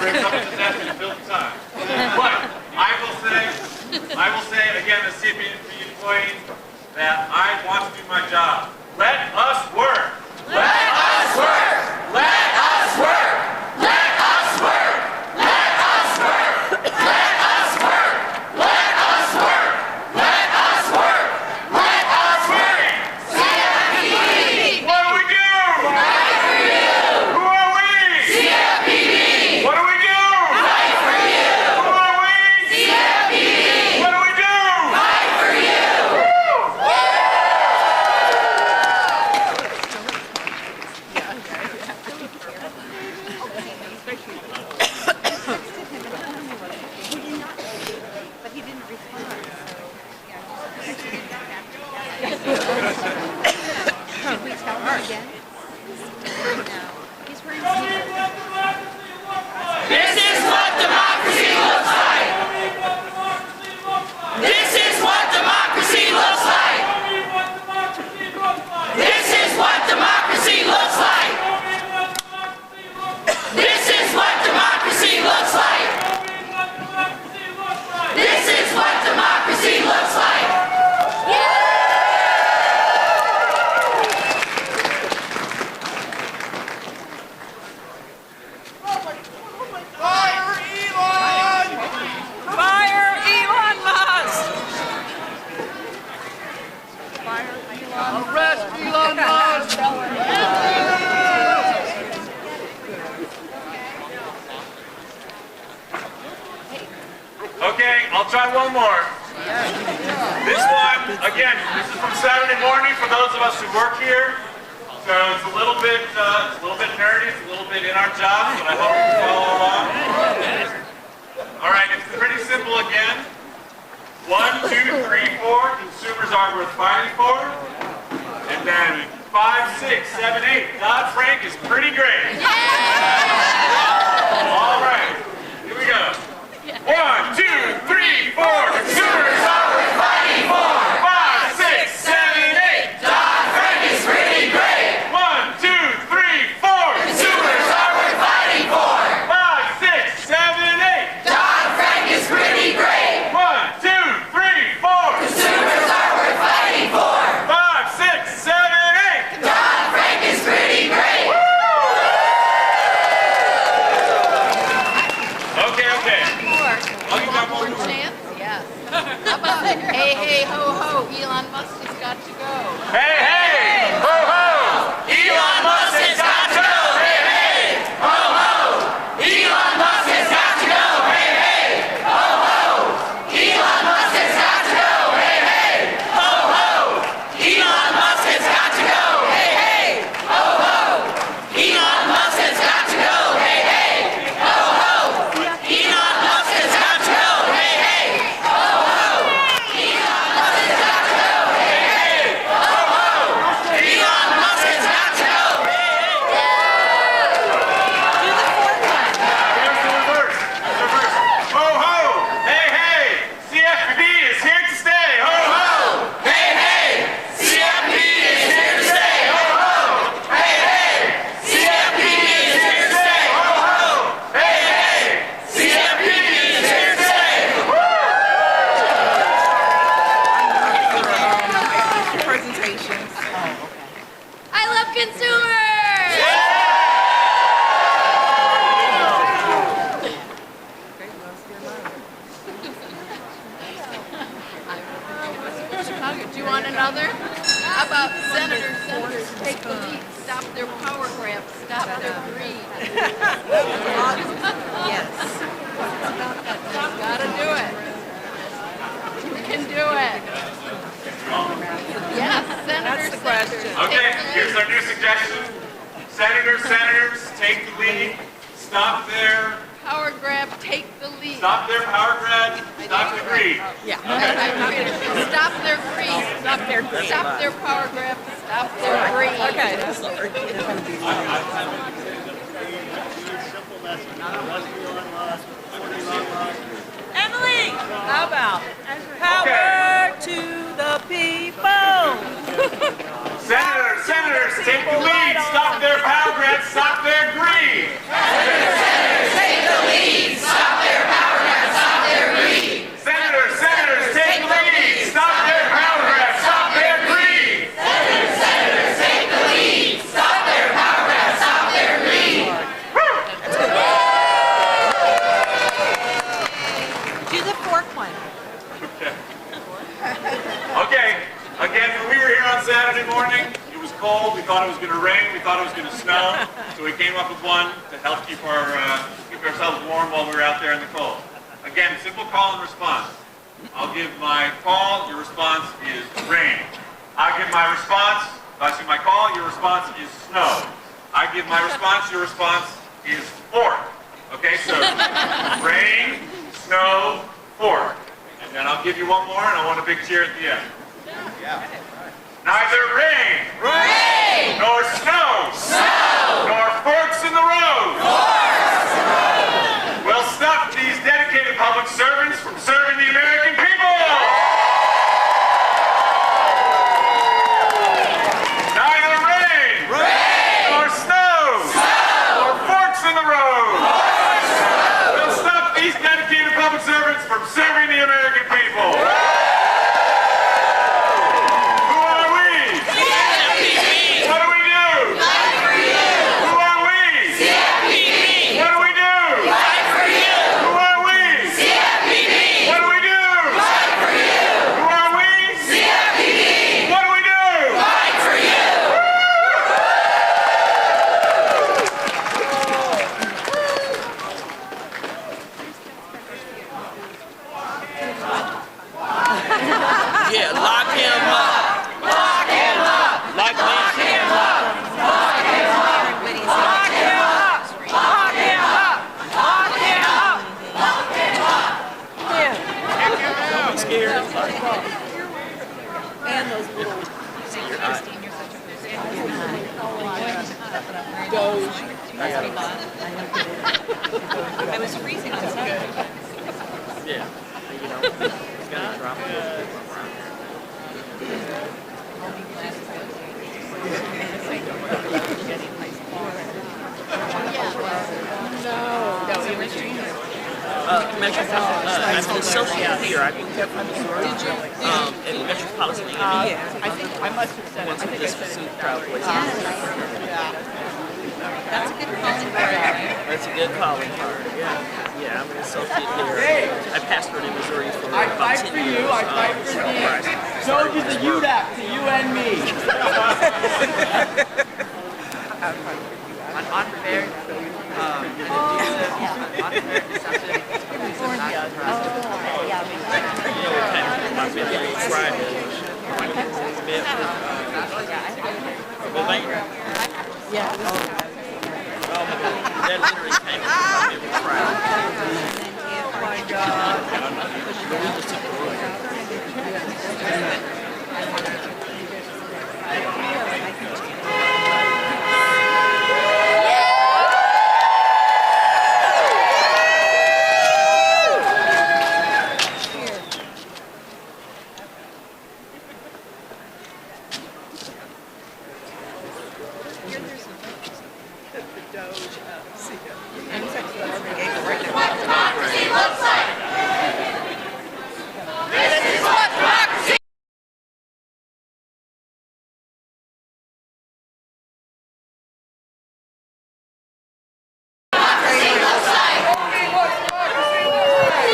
for a couple of disaster to fill the time. But I will say again, the CFPB employee, that I want to do my job. Let us work. Let us work. Let us work. Let us work. Let us work. Let us work. Let us work. Let us work. Let us work. CFPB. What do we do? Fight for you. Who are we? CFPB. What do we do? Fight for you. Who are we? CFPB. What do we do? Fight for you. Should we tell her again? No. He's wearing sneakers. This is what democracy looks like. This is what democracy looks like. This is what democracy looks like. This is what democracy looks like. This is what democracy looks like. Fire Elon! Fire Elon Musk! Arrest Elon Musk! Okay, I'll try one more. This one, again, this is from Saturday morning for those of us who work here. So it's a little bit nerdy, it's a little bit in our jobs, but I hope you can follow along. All right, it's pretty simple again. 1, 2, 3, 4, consumers are worth fighting for. And then 5, 6, 7, 8, Dodd-Frank is pretty great. All right, here we go. 1, 2, 3, 4, consumers are worth fighting for. 5, 6, 7, 8, Dodd-Frank is pretty great. 1, 2, 3, 4, consumers are worth fighting for. 5, 6, 7, 8, Dodd-Frank is pretty great. 1, 2, 3, 4, Consumers are worth fighting for. 5, 6, 7, 8. Dodd-Frank is pretty great. Okay. I'll give that one more. Chance? Yes. How about hey, hey, ho, ho, Elon Musk has got to go. Hey, hey, ho, ho. Elon Musk has got to go. Hey, hey, ho, ho. Elon Musk has got to go. Hey, hey, ho, ho. Elon Musk has got to go. Hey, hey, ho, ho. Elon Musk has got to go. Hey, hey, ho, ho. Elon Musk has got to go. Hey, hey, ho, ho. Elon Musk has got to go. Hey, hey, ho, ho. Elon Musk has got to go. Hey, hey, ho, ho. Elon Musk has got to go. Hey, There's the reverse. Ho, ho. Hey, hey. CFPB is here to stay. Ho, ho. Hey, hey. CFPB is here to stay. Ho, ho. Hey, hey. CFPB is here to stay. Ho, ho. Hey, hey. CFPB is here to stay. Presentations. I love consumers! Do you want another? How about senators take the lead, stop their power grab, stop their greed? Yes. Gotta do it. You can do it. Yes, senators. That's the question. Okay, here's our new suggestion. Senators, take the lead. Stop their Power grab, take the lead. power grab. Stop the greed. Yeah. Stop their greed. Stop their greed. Stop their power grab. Stop their greed. Okay, that's not very good. Emily, how about power to the people? Senators, take the lead. Stop their power grab. Stop their greed. Senators, take the lead. thought it was going to rain, we thought it was going to snow, so we came up with one to help keep ourselves warm while we were out there in the cold. Again, simple call and response. I'll give my call, your response is rain. I give my response, if I see my call, your response is snow. I give my response, your response is fork. Okay, so rain, snow, fork. And then I'll give you one more, and I want a big cheer at the end. Yeah. Neither rain, nor snow, nor forks in the road, will stop these dedicated public servants from serving the American people. Neither rain, nor snow, nor forks in the road, will stop these dedicated public servants from serving the American people. Yeah, lock him up. Lock him up. Lock him up. Lock him up! Lock him up! Lock him up! Lock him up! Lock him up! Don't be scared. And those little See your eye. doge. I was freezing on Saturday. Yeah. You know, it's gonna drop it. I'm an associate here. I've been kept from the at Metropolitan Yeah, I think I must have said it. I think I said it. That's a good calling card. That's a good calling card. Yeah, I'm an associate here. I pastored in Missouri for about 10 years. I fight for thee. So did the UDAP to you and me. On unfair, unfair deception. You know what kind of my family Friday. Yeah. Oh my God, that literally came up every Friday. Oh my God. We just took the road.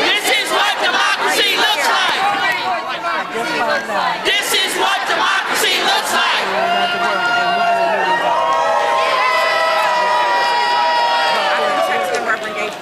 This is what democracy looks like. This is what democracy looks like. Text them representation.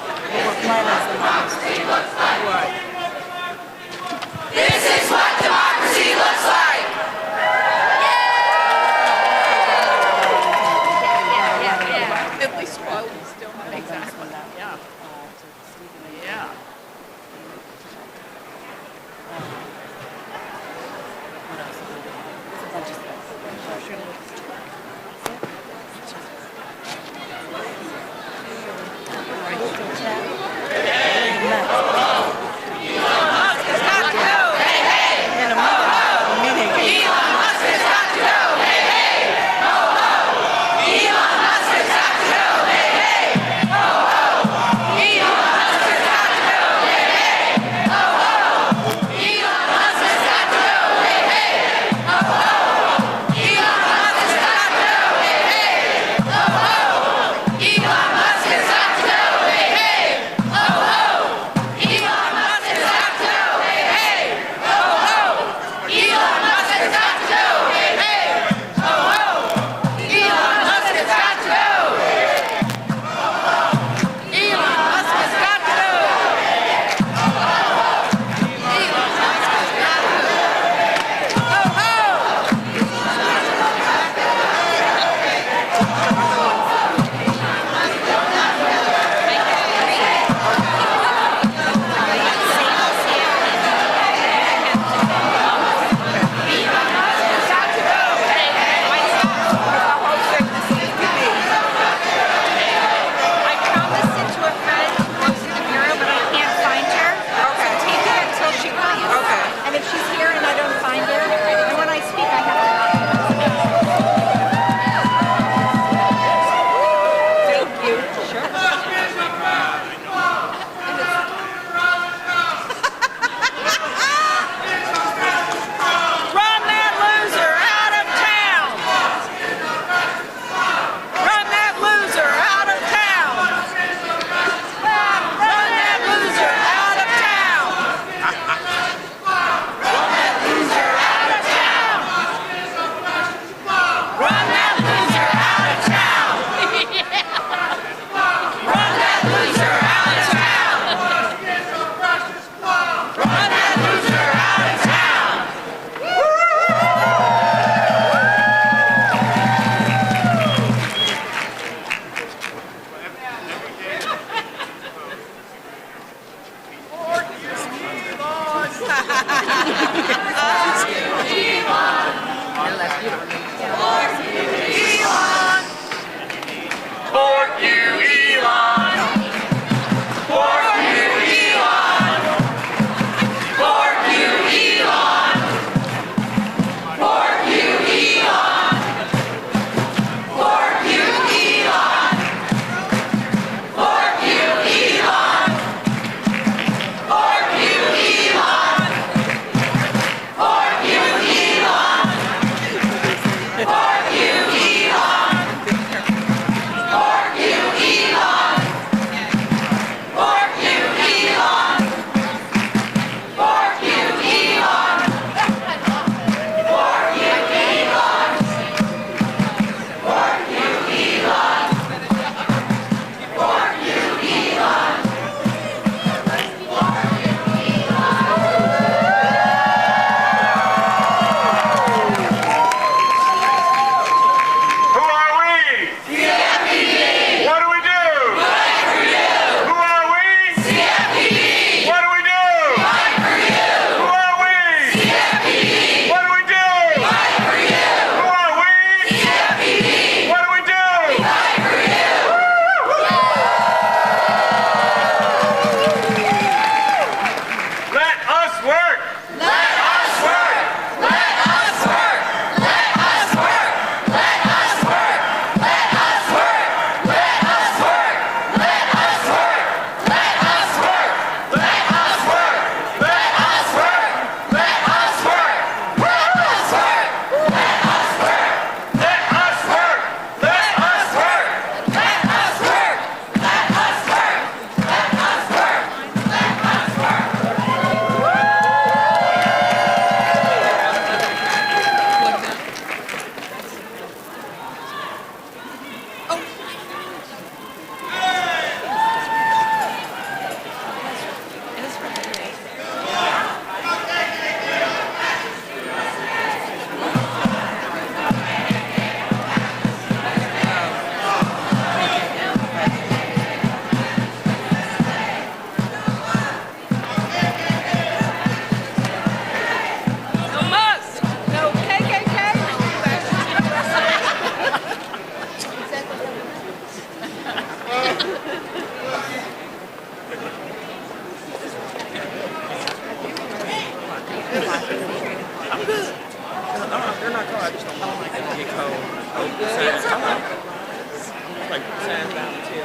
Like Sand Mountain too.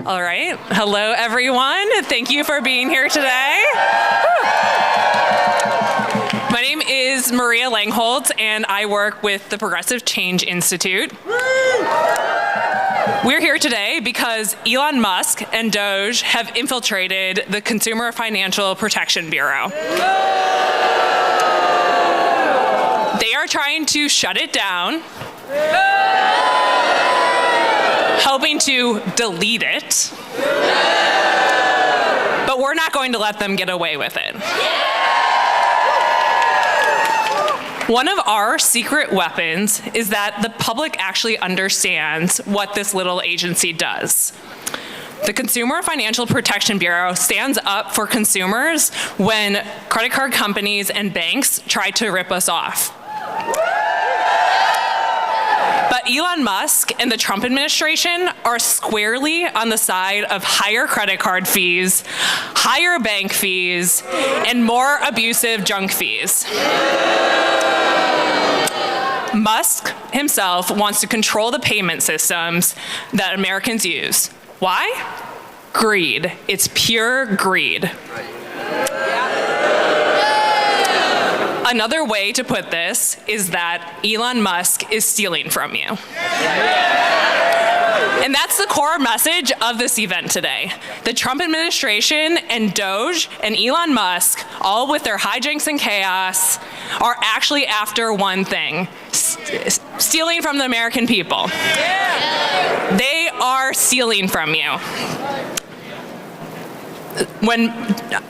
All right. Hello, everyone. Thank you for being here today. My name is Maria Langholtz, and I work with the Progressive Change Institute. We're here today because Elon Musk and Doge have infiltrated the Consumer Financial Protection Bureau. They are trying to shut it down, hoping to delete it, but we're not going to let them get away with it. One of our secret weapons is that the public actually understands what this little agency does. The Consumer Financial Protection Bureau stands up for consumers when credit card companies and banks try to rip us off. But Elon Musk and the Trump administration are squarely on the side of higher credit card fees, higher bank fees, and more abusive junk fees. Musk himself wants to control the payment systems that Americans use. Why? Greed. It's pure greed. Another way to put this is that Elon Musk is stealing from you. And that's the core message of this event today. The Trump administration and Doge and Elon Musk, all with their hijinks and chaos, are actually after one thing: stealing from the American people. They are stealing from you.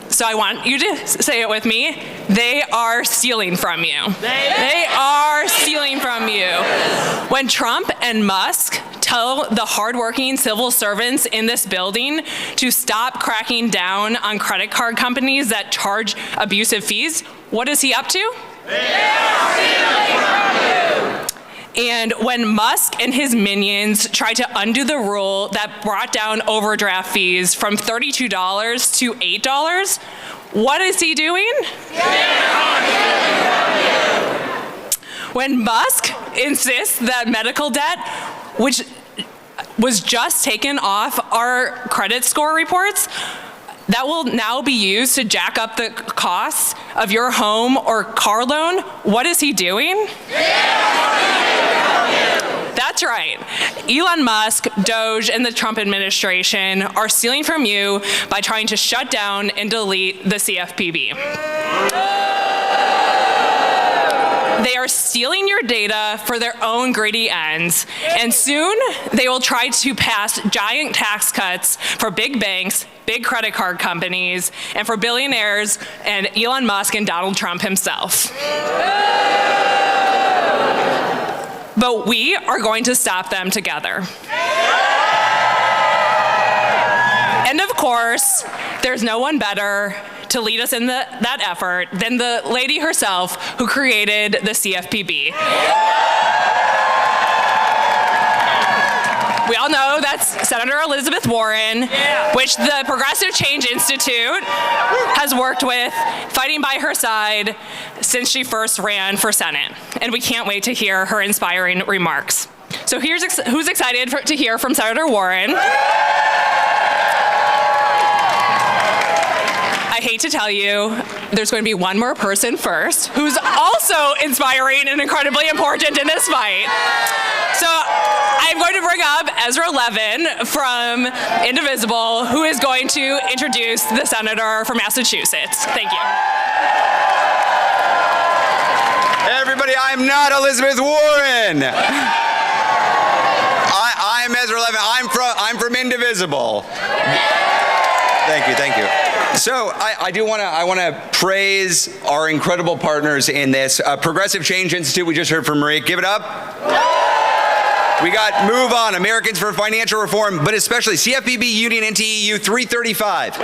So I want you to say it with me. They are stealing from you. They are stealing from you. When Trump and Musk tell the hardworking civil servants in this building to stop cracking down on credit card companies that charge abusive fees, what is he up to? They are stealing from you. And when Musk and his minions try to undo the rule that brought down overdraft fees from $32 to $8, what is he doing? When Musk insists that medical debt, which was just taken off our credit score reports, that will now be used to jack up the costs of your home or car loan, what is he doing? That's right. Elon Musk, Doge, and the Trump administration are stealing from you by trying to shut down and delete the CFPB. They are stealing your data for their own greedy ends, and soon they will try to pass giant tax cuts for big banks, big credit card companies, and for billionaires and Elon Musk and Donald Trump himself. But we are going to stop them together. And of course, there's no one better to lead us in that effort than the lady herself who created the CFPB. We all know that's Senator Elizabeth Warren, which the Progressive Change Institute has worked with, fighting by her side since she first ran for Senate. And we can't wait to hear her inspiring remarks. So here's who's excited to hear from Senator Warren. I hate to tell you, there's going to be one more person first who's also inspiring and incredibly important in this fight. So I'm going to bring up Ezra Levin from Indivisible, who is going to introduce the senator from Massachusetts. Thank you. Hey everybody, I'm not Elizabeth Warren. I'm Ezra Levin. I'm from Indivisible. Thank you. So I want to praise our incredible partners in this. Progressive Change Institute, we just heard from Marie. Give it up. We got MoveOn, Americans for Financial Reform, but especially CFPB, Union, NTEU, 335.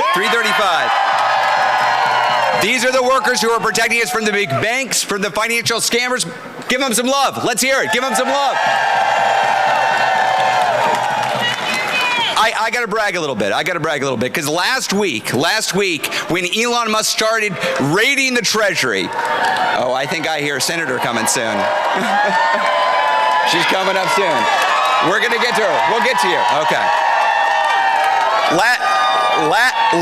These are the workers who are protecting us from the big banks, from the financial scammers. Give them some love. Let's hear it. Give them some love. I got to brag a little bit. Because last week, when Elon Musk started raiding the Treasury, oh, I think I hear a senator coming soon. She's coming up soon. We're going to get to her. We'll get to you. Okay.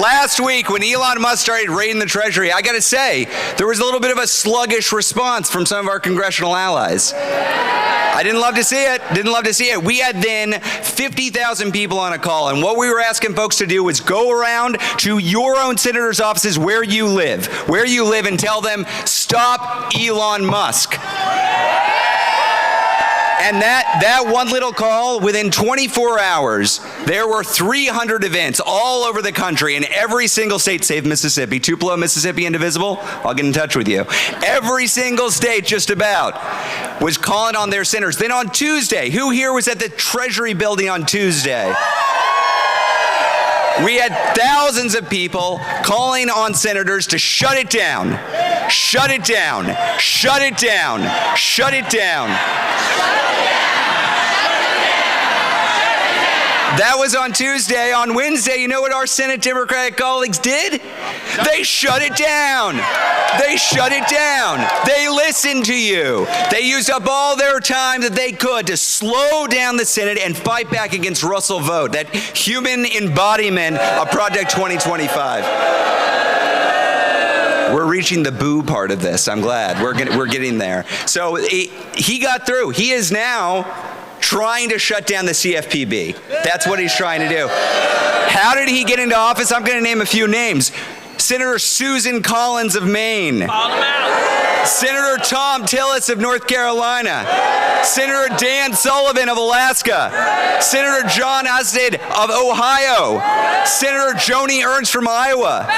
Last week, when Elon Musk started raiding the Treasury, I got to say, there was a little bit of a sluggish response from some of our congressional allies. I didn't love to see it. We had then 50,000 people on a call, and what we were asking folks to do was go around to your own senators' offices where you live, and tell them, stop Elon Musk. And that one little call, within 24 hours, there were 300 events all over the country in every single state, save Mississippi. Tupelo, Mississippi, Indivisible, I'll get in touch with you. Every single state, just about, was calling on their senators. Then on Tuesday, who here was at the Treasury building on Tuesday? We had thousands of people calling on senators to shut it down. Shut it down. Shut it down. Shut it down. That was on Tuesday. On Wednesday, you know what our Senate Democratic colleagues did? They shut it down. They shut it down. They listened to you. They used up all their time that they could to slow down the Senate and fight back against Russell Vogt, that human embodiment of Project 2025. We're reaching the boo part of this. I'm glad. We're getting there. So he got through. He is now trying to shut down the CFPB. That's what he's trying to do. How did he get into office? I'm going to name a few names. Senator Susan Collins of Maine. Call him out. Senator Tom Tillis of North Carolina. Senator Dan Sullivan of Alaska. Senator John Osted of Ohio. Senator Joni Ernst from Iowa.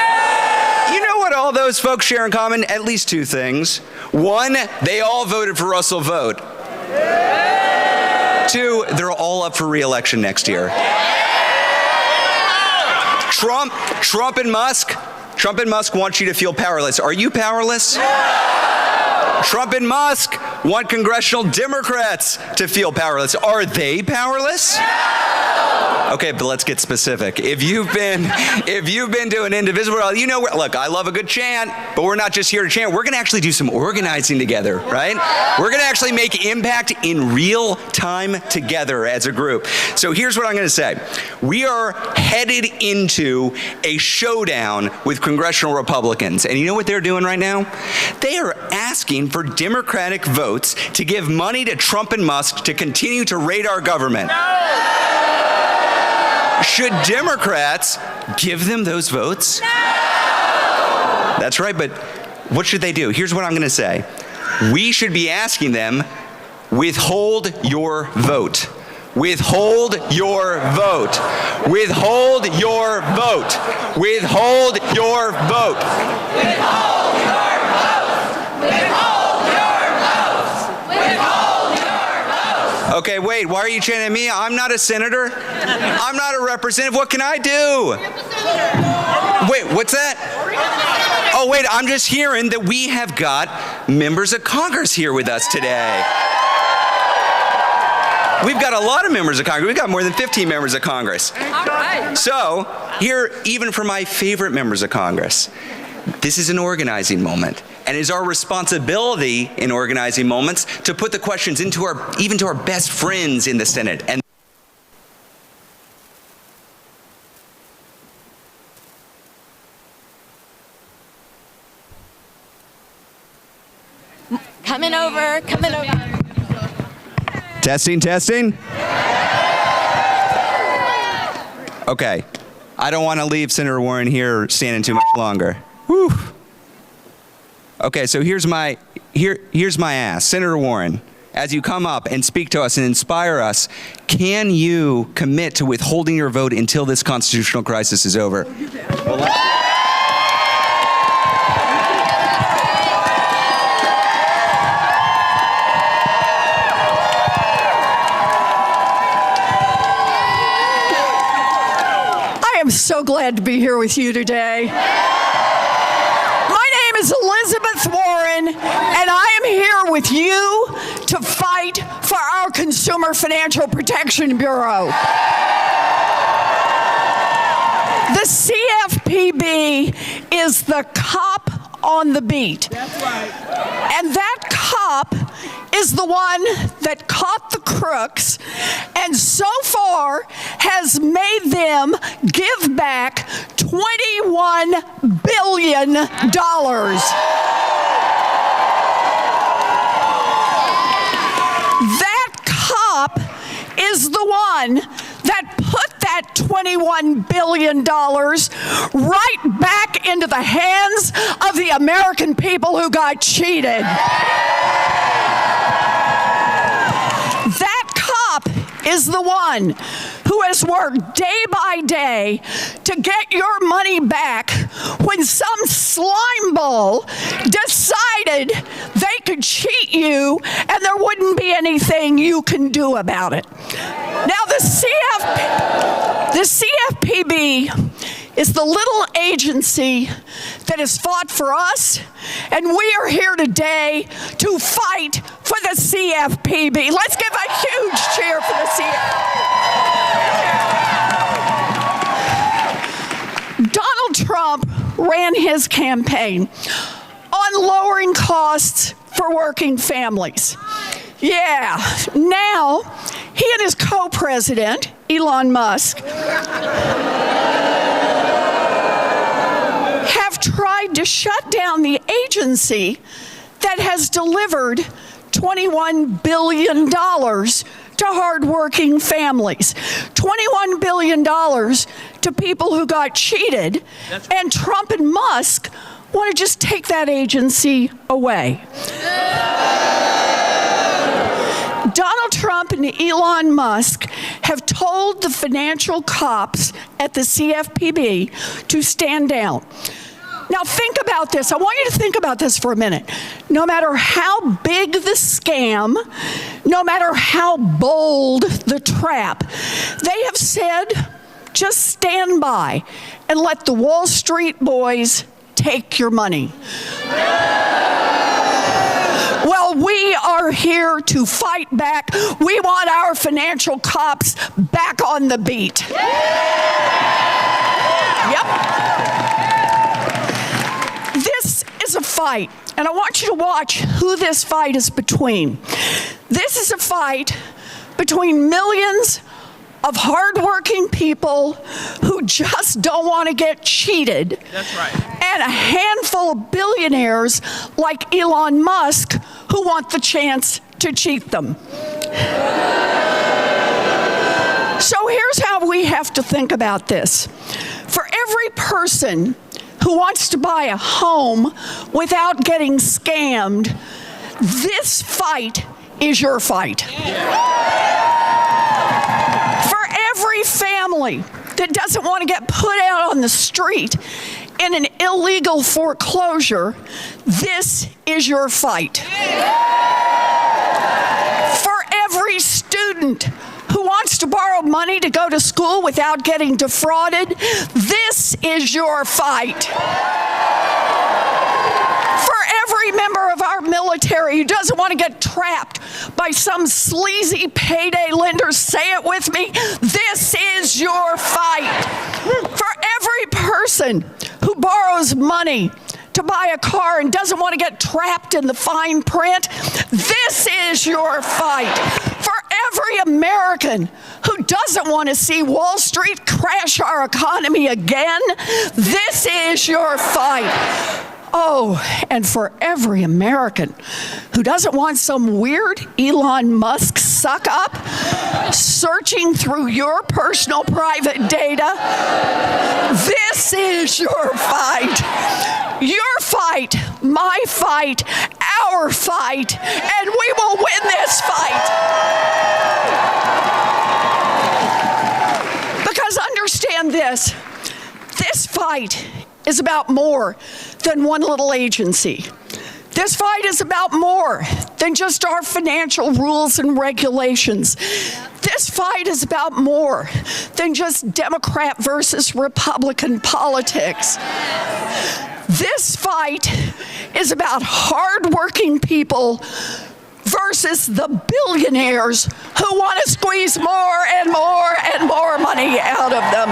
You know what all those folks share in common? At least two things. One, they all voted for Russell Vogt. Two, they're all up for re-election next year. Trump and Musk want you to feel powerless. Are you powerless? Trump and Musk want congressional Democrats to feel powerless. Are they powerless? Okay, but let's get specific. If you've been to an Indivisible, you know, look, I love a good chant, but we're not just here to chant. We're going to actually do some organizing together, right? We're going to actually make impact in real time together as a group. So here's what I'm going to say. We are headed into a showdown with congressional Republicans. And you know what they're doing right now? They are asking for Democratic votes to give money to Trump and Musk to continue to raid our government. Should Democrats give them those votes? No! That's right, but what should they do? Here's what I'm going to say. We should be asking them, withhold your vote. Withhold your vote. Withhold your vote. Withhold your vote. Withhold your votes! Withhold your votes! Withhold your votes! Okay, wait, why are you chanting at me? I'm not a senator. I'm not a representative. What can I do? Wait, what's that? Oh, wait, I'm just hearing that we have got members of Congress here with us today. We've got a lot of members of Congress. We've got more than 15 members of Congress. All right. So, here, even for my favorite members of Congress, this is an organizing moment. And it is our responsibility in organizing moments to put the questions even to our best friends in the Senate. And Coming over. Testing. Okay. I don't want to leave Senator Warren here standing too much longer. Whew. Okay, so here's my ask. Senator Warren, as you come up and speak to us and inspire us, can you commit to withholding your vote until this constitutional crisis is over? I am so glad to be here with you today. My name is Elizabeth Warren, and I am here with you to fight for our Consumer Financial Protection Bureau. The CFPB is the cop on the beat. That's right. And that cop is the one that caught the crooks and so far has made them give back $21 billion. That cop is the one that put that $21 billion right back into the hands of the American people who got cheated. That cop is the one who has worked day by day to get your money back when some slime ball decided they could cheat you and there wouldn't be anything you can do about it. Now, the CFPB is the little agency that has fought for us, and we are here today to fight for the CFPB. Let's give a huge cheer for the CFPB. Donald Trump ran his campaign on lowering costs for working families. Yeah, now he and his co-president, Elon Musk, have tried to shut down the agency that has delivered $21 billion to hardworking families, $21 billion to people who got cheated, and Trump and Musk want to just take that agency away. Donald Trump and Elon Musk have told the financial cops at the CFPB to stand down. Now think about this. I want you to think about this for a minute. No matter how big the scam, no matter how bold the trap, they have said, just stand by and let the Wall Street boys take your money. Well, we are here to fight back. We want our financial cops back on the beat. Yep. This is a fight, and I want you to watch who this fight is between. This is a fight between millions of hardworking people who just don't want to get cheated. That's right. And a handful of billionaires like Elon Musk who want the chance to cheat them. So here's how we have to think about this. For every person who wants to buy a home without getting scammed, this fight is your fight. For every family that doesn't want to get put out on the street in an illegal foreclosure, this is your fight. For every student who wants to borrow money to go to school without getting defrauded, this is your fight. For every member of our military who doesn't want to get trapped by some sleazy payday lender, say it with me, this is your fight. For every person who borrows money to buy a car and doesn't want to get trapped in the fine print, this is your fight. For every American who doesn't want to see Wall Street crash our economy again, this is your fight. Oh, and for every American who doesn't want some weird Elon Musk suck-up searching through your personal private data, this is your fight. Your fight, my fight, our fight, and we will win this fight. Because understand this fight is about more than one little agency. This fight is about more than just our financial rules and regulations. This fight is about more than just Democrat versus Republican politics. This fight is about hardworking people versus the billionaires who want to squeeze more and more and more money out of them.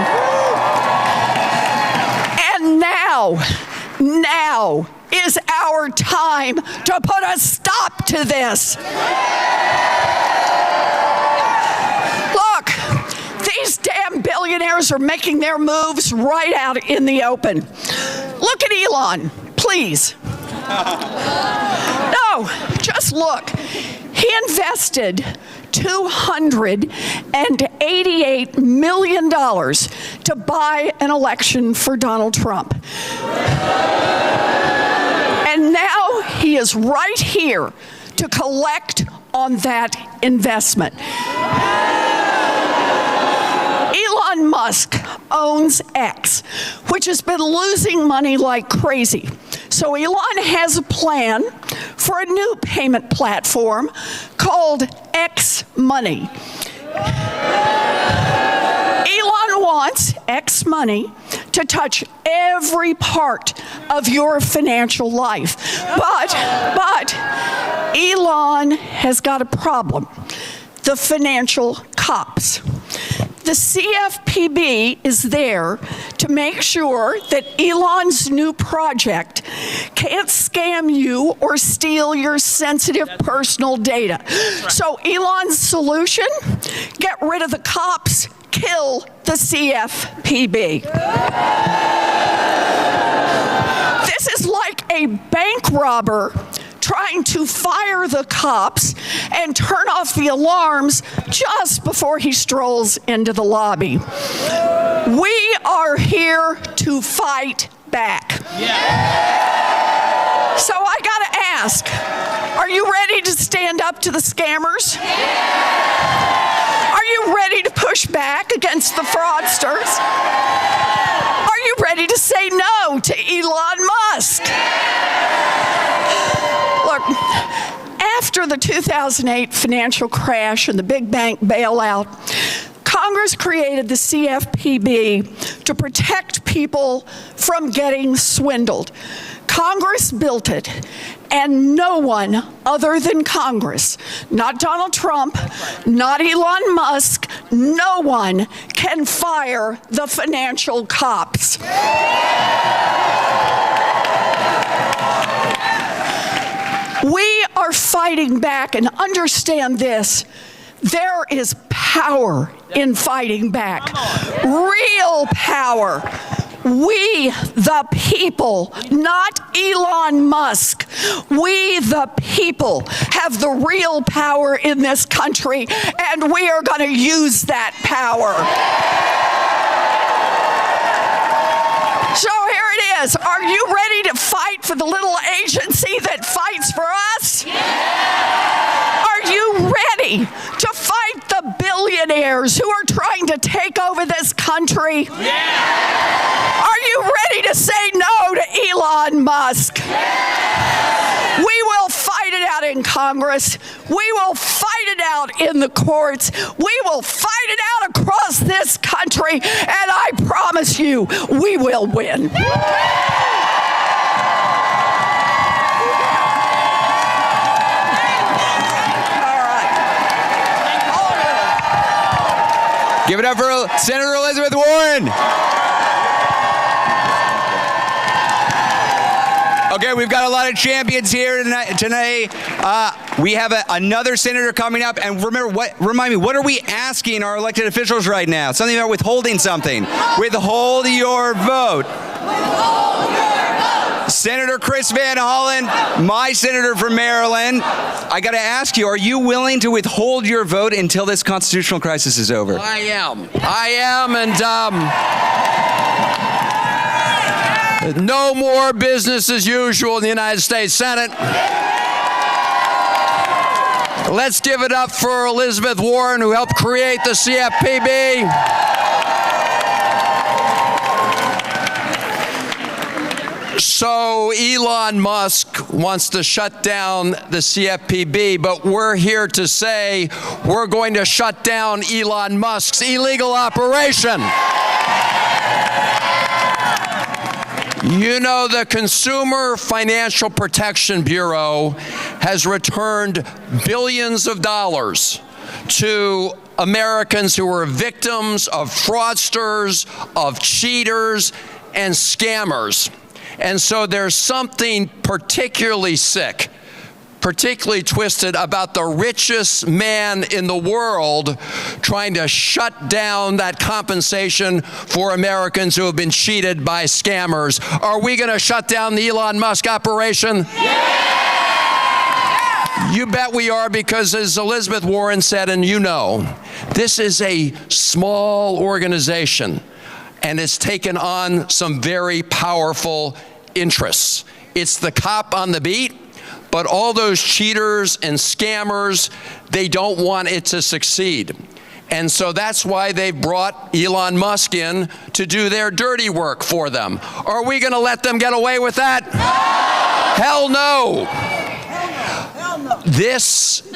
Now is our time to put a stop to this. Look, these damn billionaires are making their moves right out in the open. Look at Elon, please. No, just look. He invested $288 million to buy an election for Donald Trump. And now he is right here to collect on that investment. Elon Musk owns X, which has been losing money like crazy. So Elon has a plan for a new payment platform called X Money. Elon wants X Money to touch every part of your financial life. But Elon has got a problem. The financial cops. The CFPB is there to make sure that Elon's new project can't scam you or steal your sensitive personal data. So Elon's solution, get rid of the cops, kill the CFPB. This is like a bank robber trying to fire the cops and turn off the alarms just before he strolls into the lobby. We are here to fight back. So I gotta ask, are you ready to stand up to the scammers? Are you ready to push back against the fraudsters? Are you ready to say no to Elon Musk? Look, after the 2008 financial crash and the big bank bailout, Congress created the CFPB to protect people from getting swindled. Congress built it, and no one other than Congress, not Donald Trump, not Elon Musk, no one can fire the financial cops. We are fighting back, and understand this. There is power in fighting back. Real power. We, the people, not Elon Musk, we, the people, have the real power in this country, and we are going to use that power. So here it is. Are you ready to fight for the little agency that fights for us? Yeah. Are you ready to fight the billionaires who are trying to take over this country? Yeah. Are you ready to say no to Elon Musk? Yeah. We will fight it out in Congress. We will fight it out in the courts. We will fight it out across this country, and I promise you, we will win. Give it up for Senator Elizabeth Warren. Okay, we've got a lot of champions here tonight. We have another senator coming up, and remind me, what are we asking our elected officials right now? Something about withholding something. Withhold your vote. Withhold your vote. Senator Chris Van Hollen, my senator from Maryland. I got to ask you, are you willing to withhold your vote until this constitutional crisis is over? I am, and no more business as usual in the United States Senate. Let's give it up for Elizabeth Warren, who helped create the CFPB. So Elon Musk wants to shut down the CFPB, but we're here to say we're going to shut down Elon Musk's illegal operation. You know, the Consumer Financial Protection Bureau has returned billions of dollars to Americans who were victims of fraudsters, of cheaters, and scammers. And so there's something particularly sick, particularly twisted about the richest man in the world trying to shut down that compensation for Americans who have been cheated by scammers. Are we going to shut down the Elon Musk operation? Yeah! You bet we are, because as Elizabeth Warren said, and you know, this is a small organization and it's taken on some very powerful interests. It's the cop on the beat. But all those cheaters and scammers, they don't want it to succeed. And so that's why they've brought Elon Musk in to do their dirty work for them. Are we going to let them get away with that? Hell no. Hell no. This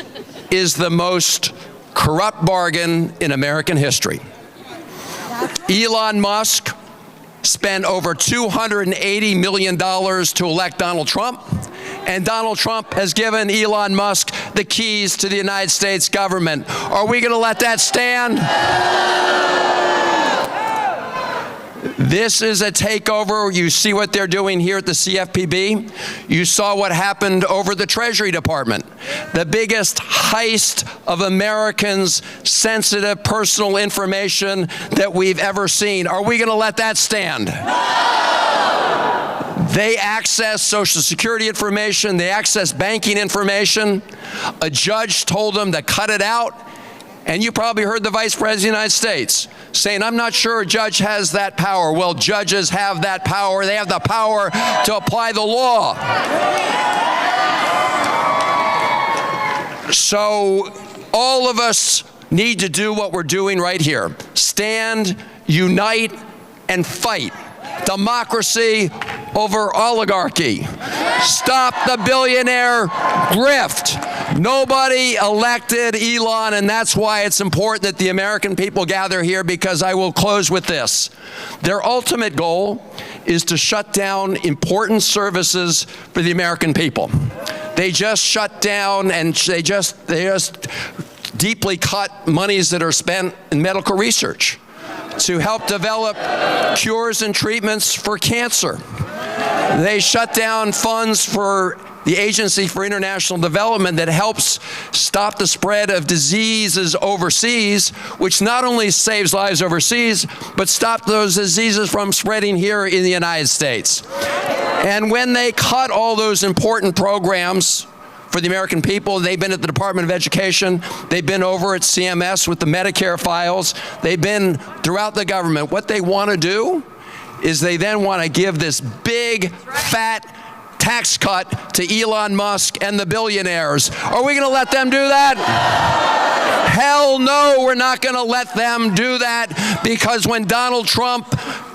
is the most corrupt bargain in American history. Elon Musk spent over $280 million to elect Donald Trump. And Donald Trump has given Elon Musk the keys to the United States government. Are we going to let that stand? This is a takeover. You see what they're doing here at the CFPB. You saw what happened over the Treasury Department. The biggest heist of Americans' sensitive personal information that we've ever seen. Are we going to let that stand? They access Social Security information. They access banking information. A judge told them to cut it out. And you probably heard the Vice President of the United States saying, I'm not sure a judge has that power. Well, judges have that power. They have the power to apply the law. So all of us need to do what we're doing right here. Stand, unite, and fight. Democracy over oligarchy. Stop the billionaire grift. Nobody elected Elon, and that's why it's important that the American people gather here, because I will close with this. Their ultimate goal is to shut down important services for the American people. They just shut down and they just deeply cut monies that are spent in medical research to help develop cures and treatments for cancer. They shut down funds for the Agency for International Development that helps stop the spread of diseases overseas, which not only saves lives overseas, but stop those diseases from spreading here in the United States. And when they cut all those important programs for the American people, they've been at the Department of Education, they've been over at CMS with the Medicare files, they've been throughout the government. What they want to do is they then want to give this big, fat tax cut to Elon Musk and the billionaires. Are we going to let them do that? Hell no, we're not going to let them do that, because when Donald Trump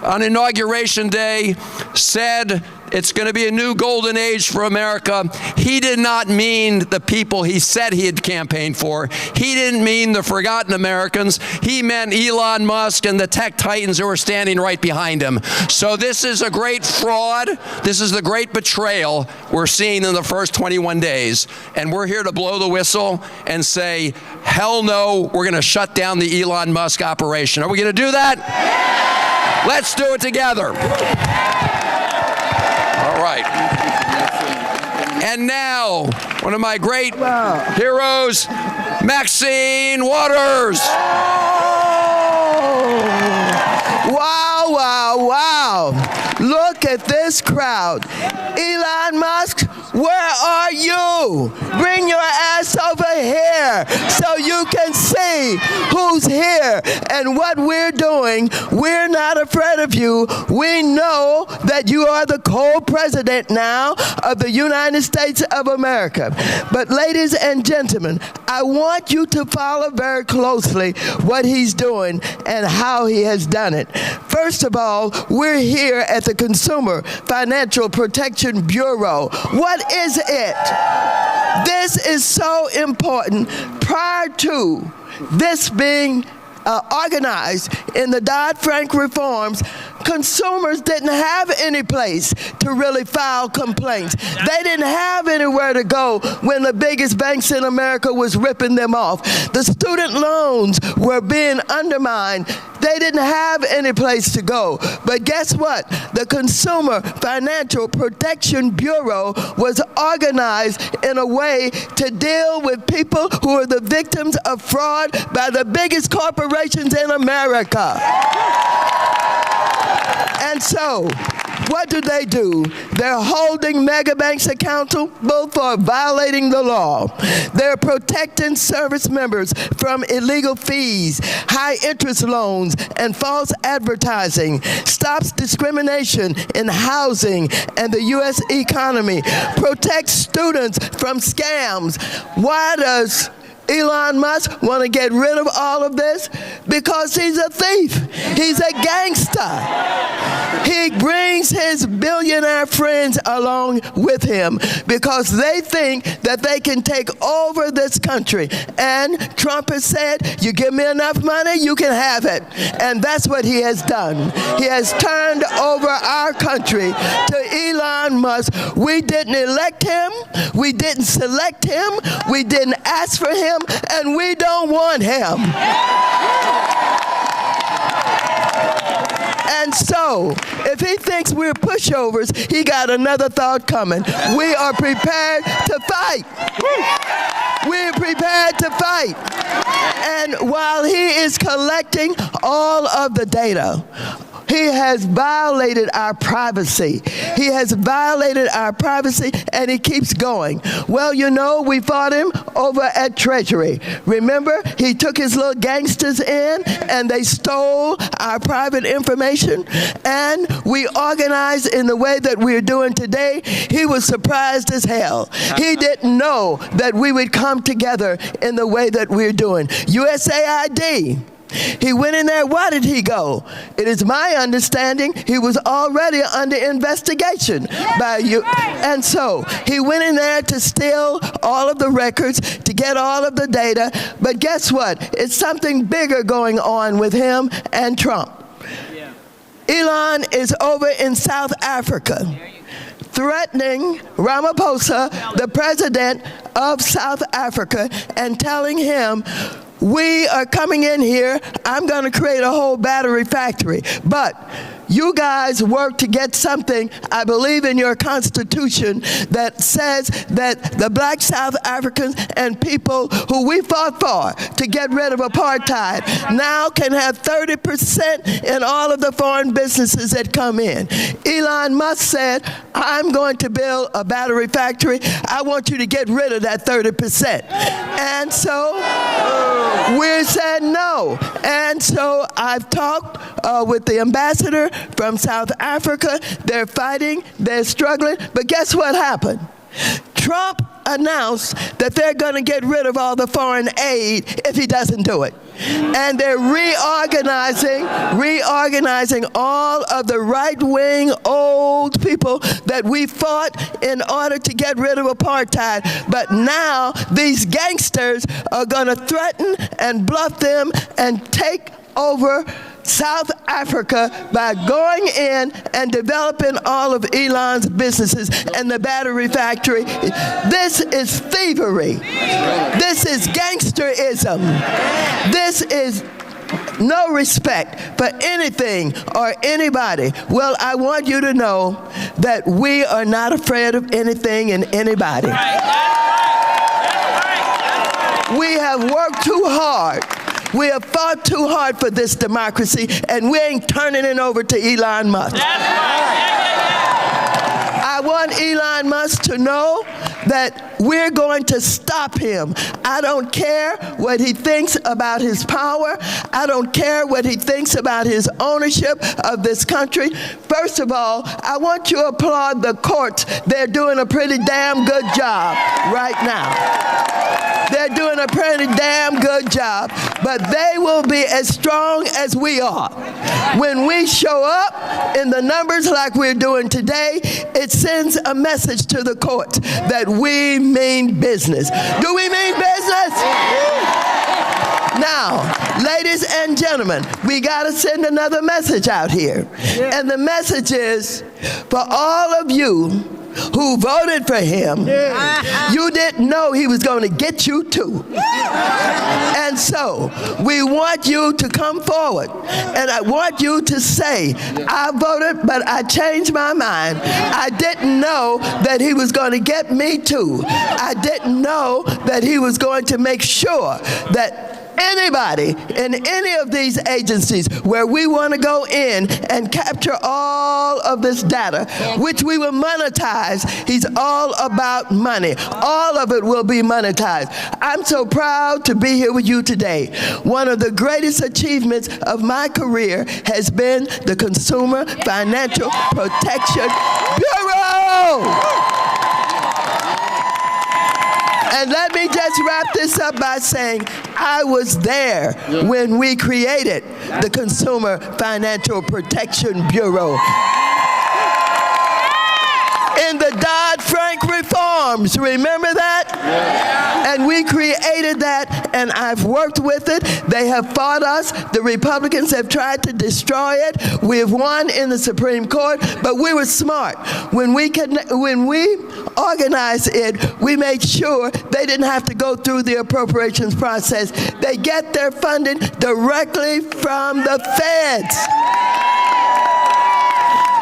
on Inauguration Day said it's going to be a new golden age for America, he did not mean the people he said he had campaigned for. He didn't mean the forgotten Americans. He meant Elon Musk and the tech titans who were standing right behind him. So this is a great fraud. This is the great betrayal we're seeing in the first 21 days. And we're here to blow the whistle and say, hell no, we're going to shut down the Elon Musk operation. Are we going to do that? Yeah. Let's do it together. All right. And now, one of my great heroes, Maxine Waters. Wow, wow, wow. Look at this crowd. Elon Musk, where are you? Bring your ass over here so you can see who's here and what we're doing. We're not afraid of you. We know that you are the co-president now of the United States of America. But ladies and gentlemen, I want you to follow very closely what he's doing and how he has done it. First of all, we're here at the Consumer Financial Protection Bureau. What is it? This is so important. Prior to this being organized in the Dodd-Frank reforms, consumers didn't have any place to really file complaints. They didn't have anywhere to go when the biggest banks in America was ripping them off. The student loans were being undermined. They didn't have any place to go. But guess what? The Consumer Financial Protection Bureau was organized in a way to deal with people who are the victims of fraud by the biggest corporations in America. And so, what do? They're holding mega banks accountable for violating the law. They're protecting service members from illegal fees, high interest loans, and false advertising. Stops discrimination in housing and the U.S. economy. Protects students from scams. Why does Elon Musk want to get rid of all of this? Because he's a thief. He's a gangster. He brings his billionaire friends along with him because they think that they can take over this country. And Trump has said, you give me enough money, you can have it. And that's what he has done. He has turned over our country to Elon Musk. We didn't elect him. We didn't select him. We didn't ask for him. And we don't want him. And so, if he thinks we're pushovers, he got another thought coming. We are prepared to fight. We're prepared to fight. And while he is collecting all of the data, he has violated our privacy. He has violated our privacy, and he keeps going. Well, you know, we fought him over at Treasury. Remember, he took his little gangsters in, and they stole our private information, and we organized in the way that we're doing today. He was surprised as hell. He didn't know that we would come together in the way that we're doing. USAID. He went in there. Why did he go? It is my understanding he was already under investigation by you. And so he went in there to steal all of the records, to get all of the data. But guess what? It's something bigger going on with him and Trump. Elon is over in South Africa, threatening Ramaphosa, the president of South Africa, and telling him, we are coming in here, I'm going to create a whole battery factory. But you guys work to get something, I believe in your Constitution, that says that the black South Africans and people who we fought for to get rid of apartheid now can have 30% in all of the foreign businesses that come in. Elon Musk said, I'm going to build a battery factory. I want you to get rid of that 30%. And so we said no. And so I've talked with the ambassador from South Africa. They're fighting, they're struggling, but guess what happened? Trump announced that they're going to get rid of all the foreign aid if he doesn't do it. And they're reorganizing all of the right-wing old people that we fought in order to get rid of apartheid. But now these gangsters are going to threaten and bluff them and take over South Africa by going in and developing all of Elon's businesses and the battery factory. This is thievery. This is gangsterism. This is no respect for anything or anybody. Well, I want you to know that we are not afraid of anything and anybody. We have worked too hard. We have fought too hard for this democracy, and we ain't turning it over to Elon Musk. I want Elon Musk to know that we're going to stop him. I don't care what he thinks about his power. I don't care what he thinks about his ownership of this country. First of all, I want you to applaud the courts. They're doing a pretty damn good job right now. They're doing a pretty damn good job, but they will be as strong as we are. When we show up in the numbers like we're doing today, it sends a message to the courts that we mean business. Do we mean business? Now, ladies ladies and gentlemen, we got to send another message out here. And the message is, for all of you who voted for him, you didn't know he was going to get you too. And so we want you to come forward, and I want you to say, I voted, but I changed my mind. I didn't know that he was going to get me too. I didn't know that he was going to make sure that anybody in any of these agencies where we want to go in and capture all of this data, which we will monetize. He's all about money. All of it will be monetized. I'm so proud to be here with you today. One of the greatest achievements of my career has been the Consumer Financial Protection Bureau. And let me just wrap this up by saying I was there when we created the Consumer Financial Protection Bureau. In the Dodd-Frank reforms, remember that? And we created that, and I've worked with it. They have fought us. The Republicans have tried to destroy it. We have won in the Supreme Court, but we were smart. When we organized it, we made sure they didn't have to go through the appropriations process. They get their funding directly from the feds.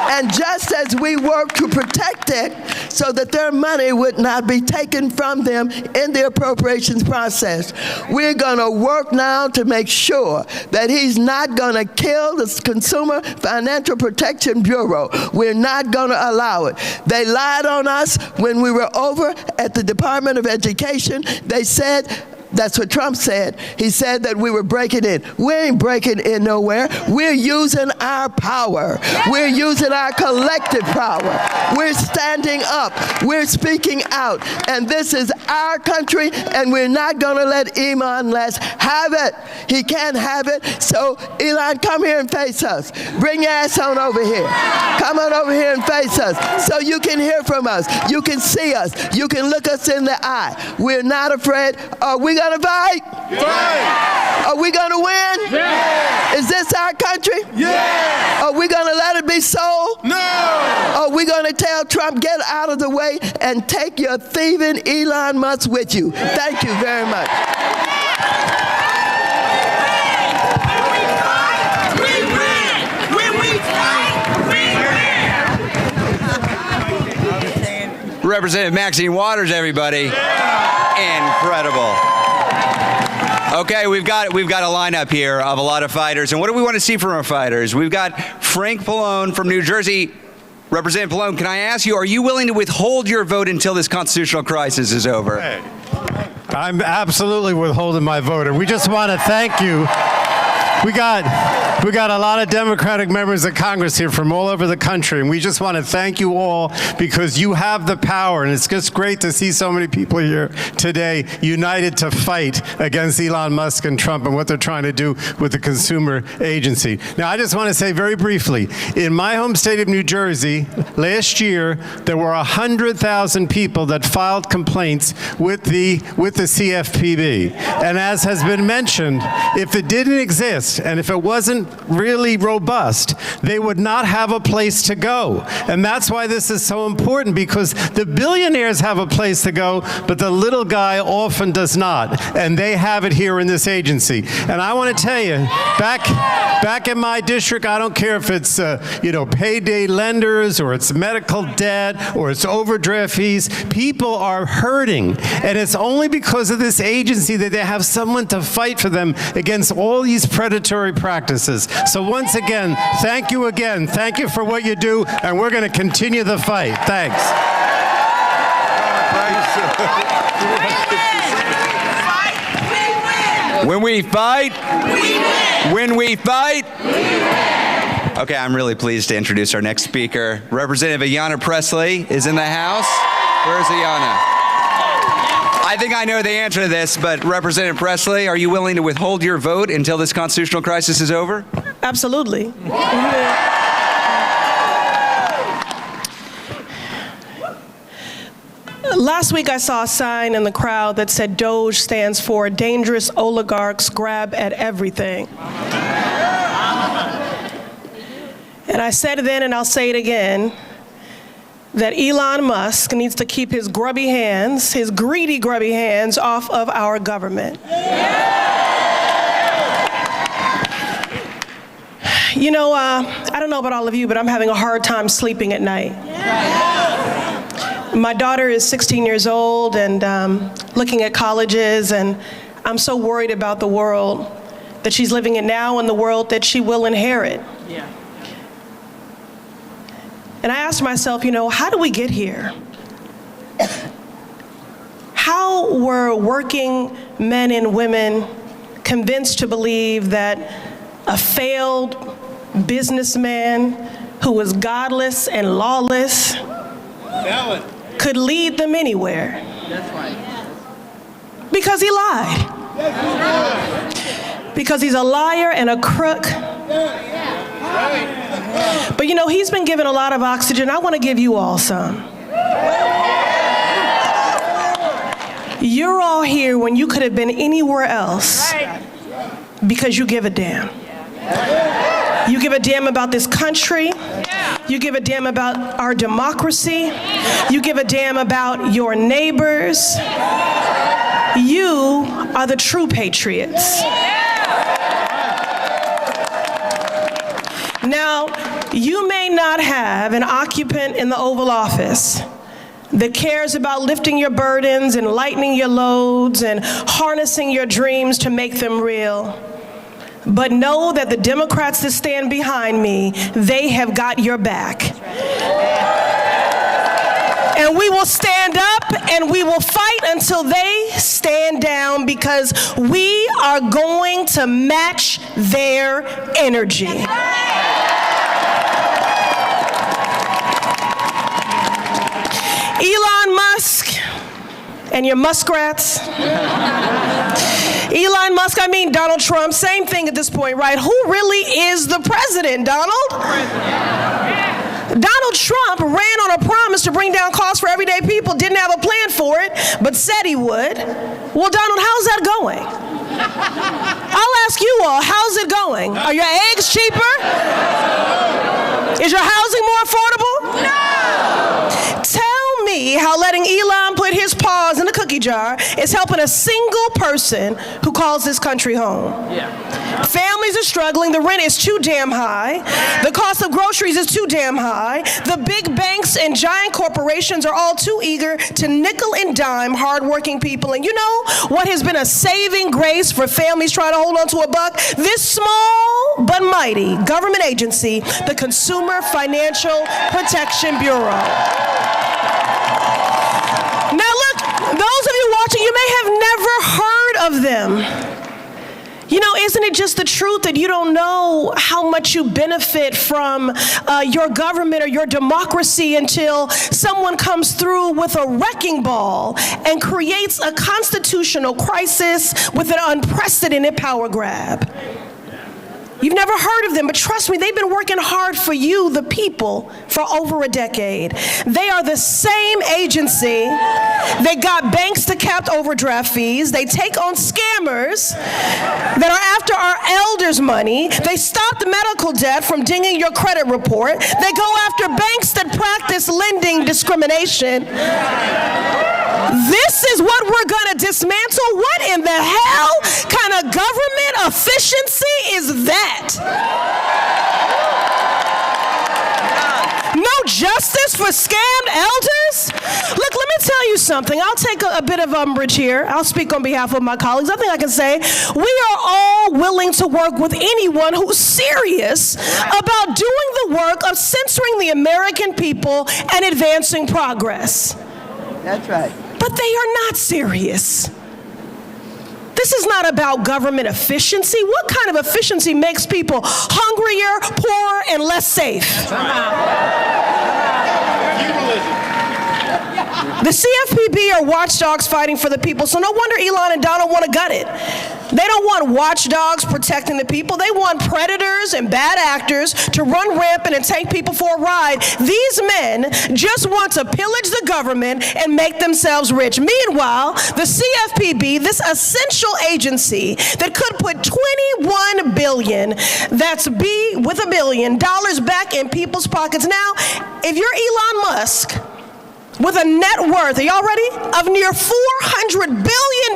And just as we work to protect it so that their money would not be taken from them in the appropriations process, we're going to work now to make sure that he's not going to kill the Consumer Financial Protection Bureau. We're not going to allow it. They lied on us when we were over at the Department of Education. They said, that's what Trump said. He said that we were breaking in. We ain't breaking in nowhere. We're using our power. We're using our collective power. We're standing up. We're speaking out. And this is our country, and we're not going to let Elon Musk have it. He can't have it. So, Elon, come here and face us. Bring your ass on over here. Come on over here and face us so you can hear from us. You can see us. You can look us in the eye. We're not afraid. Are we going to fight? Fight! Are we going to win? Yeah! Is this our country? Yeah! Are we going to let it be sold? No! Are we going to tell Trump, get out of the way and take your thieving Elon Musk with you? Thank you very much. Representative Maxine Waters, everybody. Incredible. Okay, we've got a lineup here of a lot of fighters, and what do we want to see from our fighters? We've got Frank Pallone from New Jersey. Representative Pallone, can I ask you, are you willing to withhold your vote until this constitutional crisis is over? Hey, I'm absolutely withholding my vote, and we just want to thank you. We got a lot of Democratic members of Congress here from all over the country, and we just want to thank you all because you have the power, and it's just great to see so many people here today united to fight against Elon Musk and Trump and what they're trying to do with the consumer agency. Now, I just want to say very briefly, in my home state of New Jersey, last year, there were 100,000 people that filed complaints with the CFPB. And as has been mentioned, if it didn't exist, and if it wasn't really robust, they would not have a place to go. And that's why this is so important, because the billionaires have a place to go, but the little guy often does not. And they have it here in this agency. And I want to tell you, back in my district, I don't care if it's payday lenders or it's medical debt or it's overdraft fees, people are hurting. And it's only because of this agency that they have someone to fight for them against all these predatory practices. So once again, thank you again. Thank you for what you do, and we're going to continue the fight. Thanks. When we fight, we win. When we fight, we win. Okay, I'm really pleased to introduce our next speaker. Representative Ayanna Pressley is in the house. Where's Ayanna? I think I know the answer to this, but Representative Pressley, are you willing to withhold your vote until this constitutional crisis is over? Absolutely. Last week I saw a sign in the crowd that said DOGE stands for Dangerous Oligarchs Grab at Everything. And I said it then and I'll say it again, that Elon Musk needs to keep his grubby hands, his greedy grubby hands off of our government. You know, I don't know about all of you, but I'm having a hard time sleeping at night. My daughter is 16 years old and looking at colleges, and I'm so worried about the world that she's living in now and the world that she will inherit. Yeah. And I asked myself, you know, how do we get here? How were working men and women convinced to believe that a failed businessman who was godless and lawless could lead them anywhere? That's right. Because he lied. Because he's a liar and a crook. But you know, he's been given a lot of oxygen. I want to give you all some. You're all here when you could have been anywhere else because you give a damn. You give a damn about this country. You give a damn about our democracy. You give a damn about your neighbors. You are the true patriots. Now, you may not have an occupant in the Oval Office that cares about lifting your burdens and lightening your loads and harnessing your dreams to make them real. But know that the Democrats that stand behind me, they have got your back. And we will stand up and we will fight until they stand down, because we are going to match their energy. Elon Musk and your muskrats. Elon Musk, I mean Donald Trump, same thing at this point, right? Who really is the president, Donald? Donald Trump ran on a promise to bring down costs for everyday people, didn't have a plan for it, but said he would. Well, Donald, how's that going? I'll ask you all, how's it going? Are your eggs cheaper? Is your housing more affordable? No! Tell me how letting Elon put his paws in the cookie jar is helping a single person who calls this country home. Yeah. Families are struggling, the rent is too damn high, the cost of groceries is too damn high, the big banks and giant corporations are all too eager to nickel and dime hardworking people. And you know what has been a saving grace for families trying to hold on to a buck? This small but mighty government agency, the Consumer Financial Protection Bureau. Now look, those of you watching, you may have never heard of them. You know, isn't it just the truth that you don't know how much you benefit from your government or your democracy until someone comes through with a wrecking ball and creates a constitutional crisis with an unprecedented power grab? You've never heard of them, but trust me, they've been working hard for you, the people, for over a decade. They are the same agency that got banks to cap overdraft fees. They take on scammers that are after our elders' money. They stop the medical debt from dinging your credit report. They go after banks that practice lending discrimination. This is what we're going to dismantle. What in the hell kind of government efficiency is that? No justice for scammed elders? Look, let me tell you something. I'll take a bit of umbrage here. I'll speak on behalf of my colleagues. I think I can say we are all willing to work with anyone who's serious about doing the work of censoring the American people and advancing progress. That's right. But they are not serious. This is not about government efficiency. What kind of efficiency makes people hungrier, poorer, and less safe? The CFPB are watchdogs fighting for the people, so no wonder Elon and Donald want to gut it. They don't want watchdogs protecting the people. They want predators and bad actors to run rampant and take people for a ride. These men just want to pillage the government and make themselves rich. Meanwhile, the CFPB, this essential agency that could put $21 billion, that's B with a billion, dollars back in people's pockets. Now, if you're Elon Musk, with a net worth, are y'all ready? Of near $400 billion,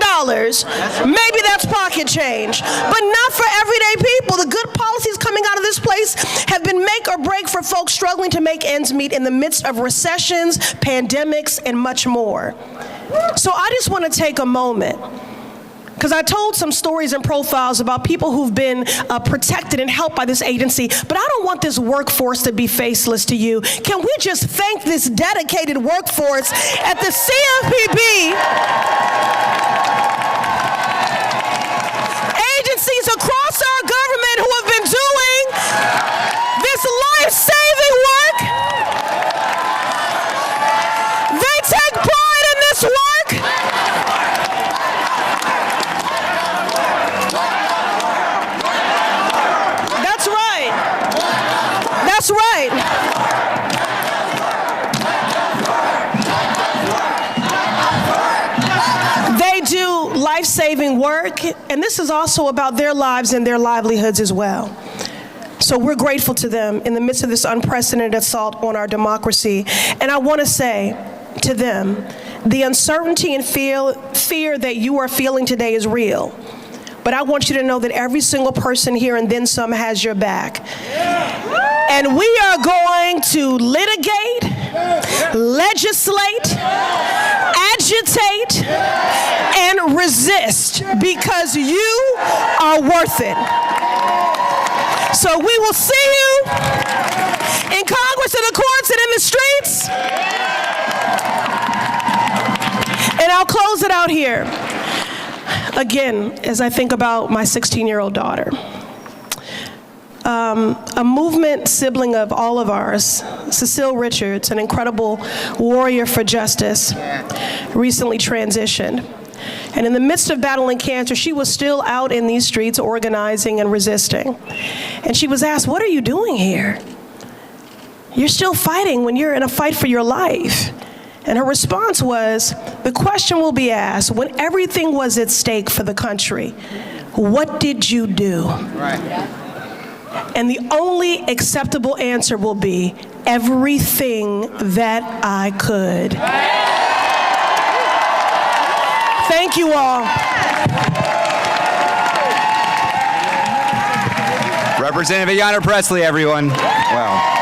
maybe that's pocket change. But not for everyday people. The good policies coming out of this place have been make or break for folks struggling to make ends meet in the midst of recessions, pandemics, and much more. So I just want to take a moment, because I told some stories and profiles about people who've been protected and helped by this agency, but I don't want this workforce to be faceless to you. Can we just thank this dedicated workforce at the CFPB? Agencies across our government who have been doing this life-saving work. They take pride in this work. That's right. They do life-saving work, and this is also about their lives and their livelihoods as well. So we're grateful to them in the midst of this unprecedented assault on our democracy. And I want to say to them, the uncertainty and fear that you are feeling today is real. But I want you to know that every single person here and then some has your back. And we are going to litigate, legislate, agitate, and resist because you are worth it. So we will see you in Congress, in the courts, and in the streets. And I'll close it out here. Again, as I think about my 16-year-old daughter. A movement sibling of all of ours, Cecile Richards, an incredible warrior for justice, recently transitioned. And in the midst of battling cancer, she was still out in these streets organizing and resisting. And she was asked, "What are you doing here? You're still fighting when you're in a fight for your life." And her response was, the question will be asked, when everything was at stake for the country, what did you do? Right. And the only acceptable answer will be, everything that I could. Thank you all. Representative Ayanna Pressley, everyone. Wow.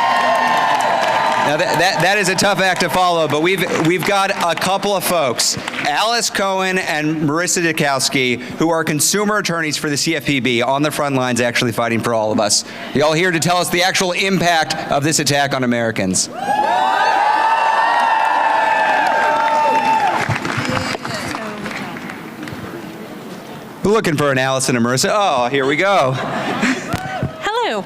Now that is a tough act to follow, but we've got a couple of folks, Alice Cohen and Marissa Dukowski, who are consumer attorneys for the CFPB, on the front lines actually fighting for all of us. Y'all here to tell us the actual impact of this attack on Americans. We're looking for an Alice and a Marissa. Oh, here we go. Hello.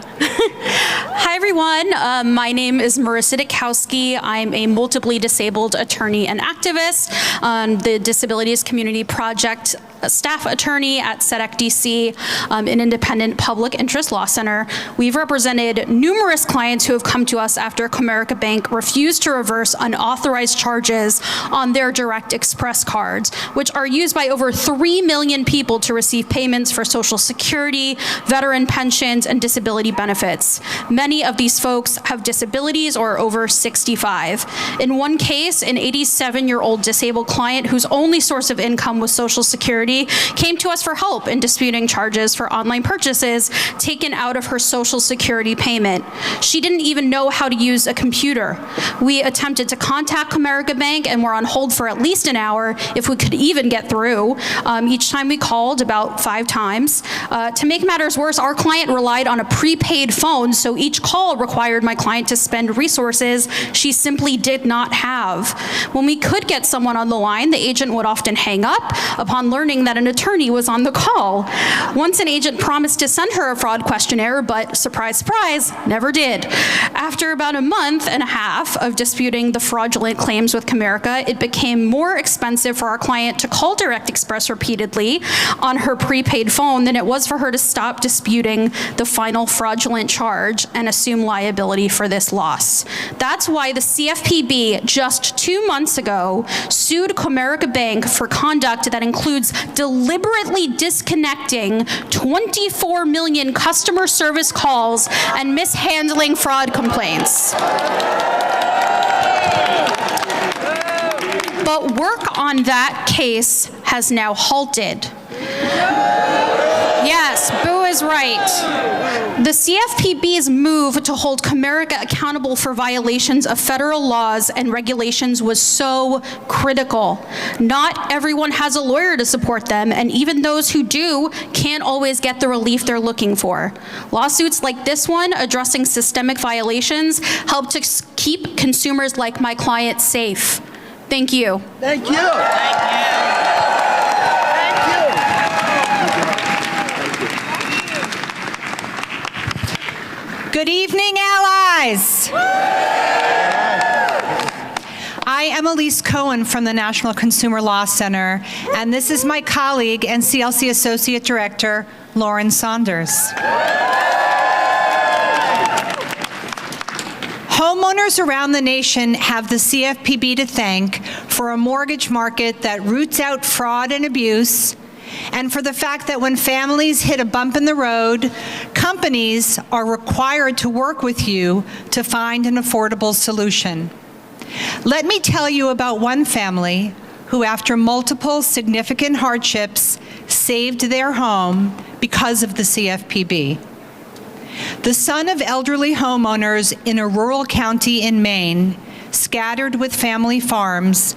Hi, everyone. My name is Marissa Dukowski. I'm a multiply disabled attorney and activist on the Disabilities Community Project, a staff attorney at SEDEC DC, an independent public interest law center. We've represented numerous clients who have come to us after Comerica Bank refused to reverse unauthorized charges on their Direct Express cards, which are used by over 3 million people to receive payments for Social Security, veteran pensions, and disability benefits. Many of these folks have disabilities or are over 65. In one case, an 87-year-old disabled client whose only source of income was Social Security came to us for help in disputing charges for online purchases taken out of her Social Security payment. She didn't even know how to use a computer. We attempted to contact Comerica Bank and were on hold for at least an hour if we could even get through. Each time we called, about 5 times. To make matters worse, our client relied on a prepaid phone, so each call required my client to spend resources she simply did not have. When we could get someone on the line, the agent would often hang up upon learning claiming that an attorney was on the call. Once an agent promised to send her a fraud questionnaire, but surprise, surprise, never did. After about a month and a half of disputing the fraudulent claims with Comerica, it became more expensive for our client to call Direct Express repeatedly on her prepaid phone than it was for her to stop disputing the final fraudulent charge and assume liability for this loss. That's why the CFPB just 2 months ago sued Comerica Bank for conduct that includes deliberately disconnecting 24 million customer service calls and mishandling fraud complaints. But work on that case has now halted. Yes, Boo is right. The CFPB's move to hold Comerica accountable for violations of federal laws and regulations was so critical. Not everyone has a lawyer to support them, and even those who do can't always get the relief they're looking for. Lawsuits like this one, addressing systemic violations, help to keep consumers like my client safe. Thank you. Thank you. Thank Good evening, allies. I am Elise Cohen from the National Consumer Law Center, and this is my colleague and CLC Associate Director, Lauren Saunders. Homeowners around the nation have the CFPB to thank for a mortgage market that roots out fraud and abuse, and for the fact that when families hit a bump in the road, companies are required to work with you to find an affordable solution. Let me tell you about one family who, after multiple significant hardships, saved their home because of the CFPB. The son of elderly homeowners in a rural county in Maine, scattered with family farms,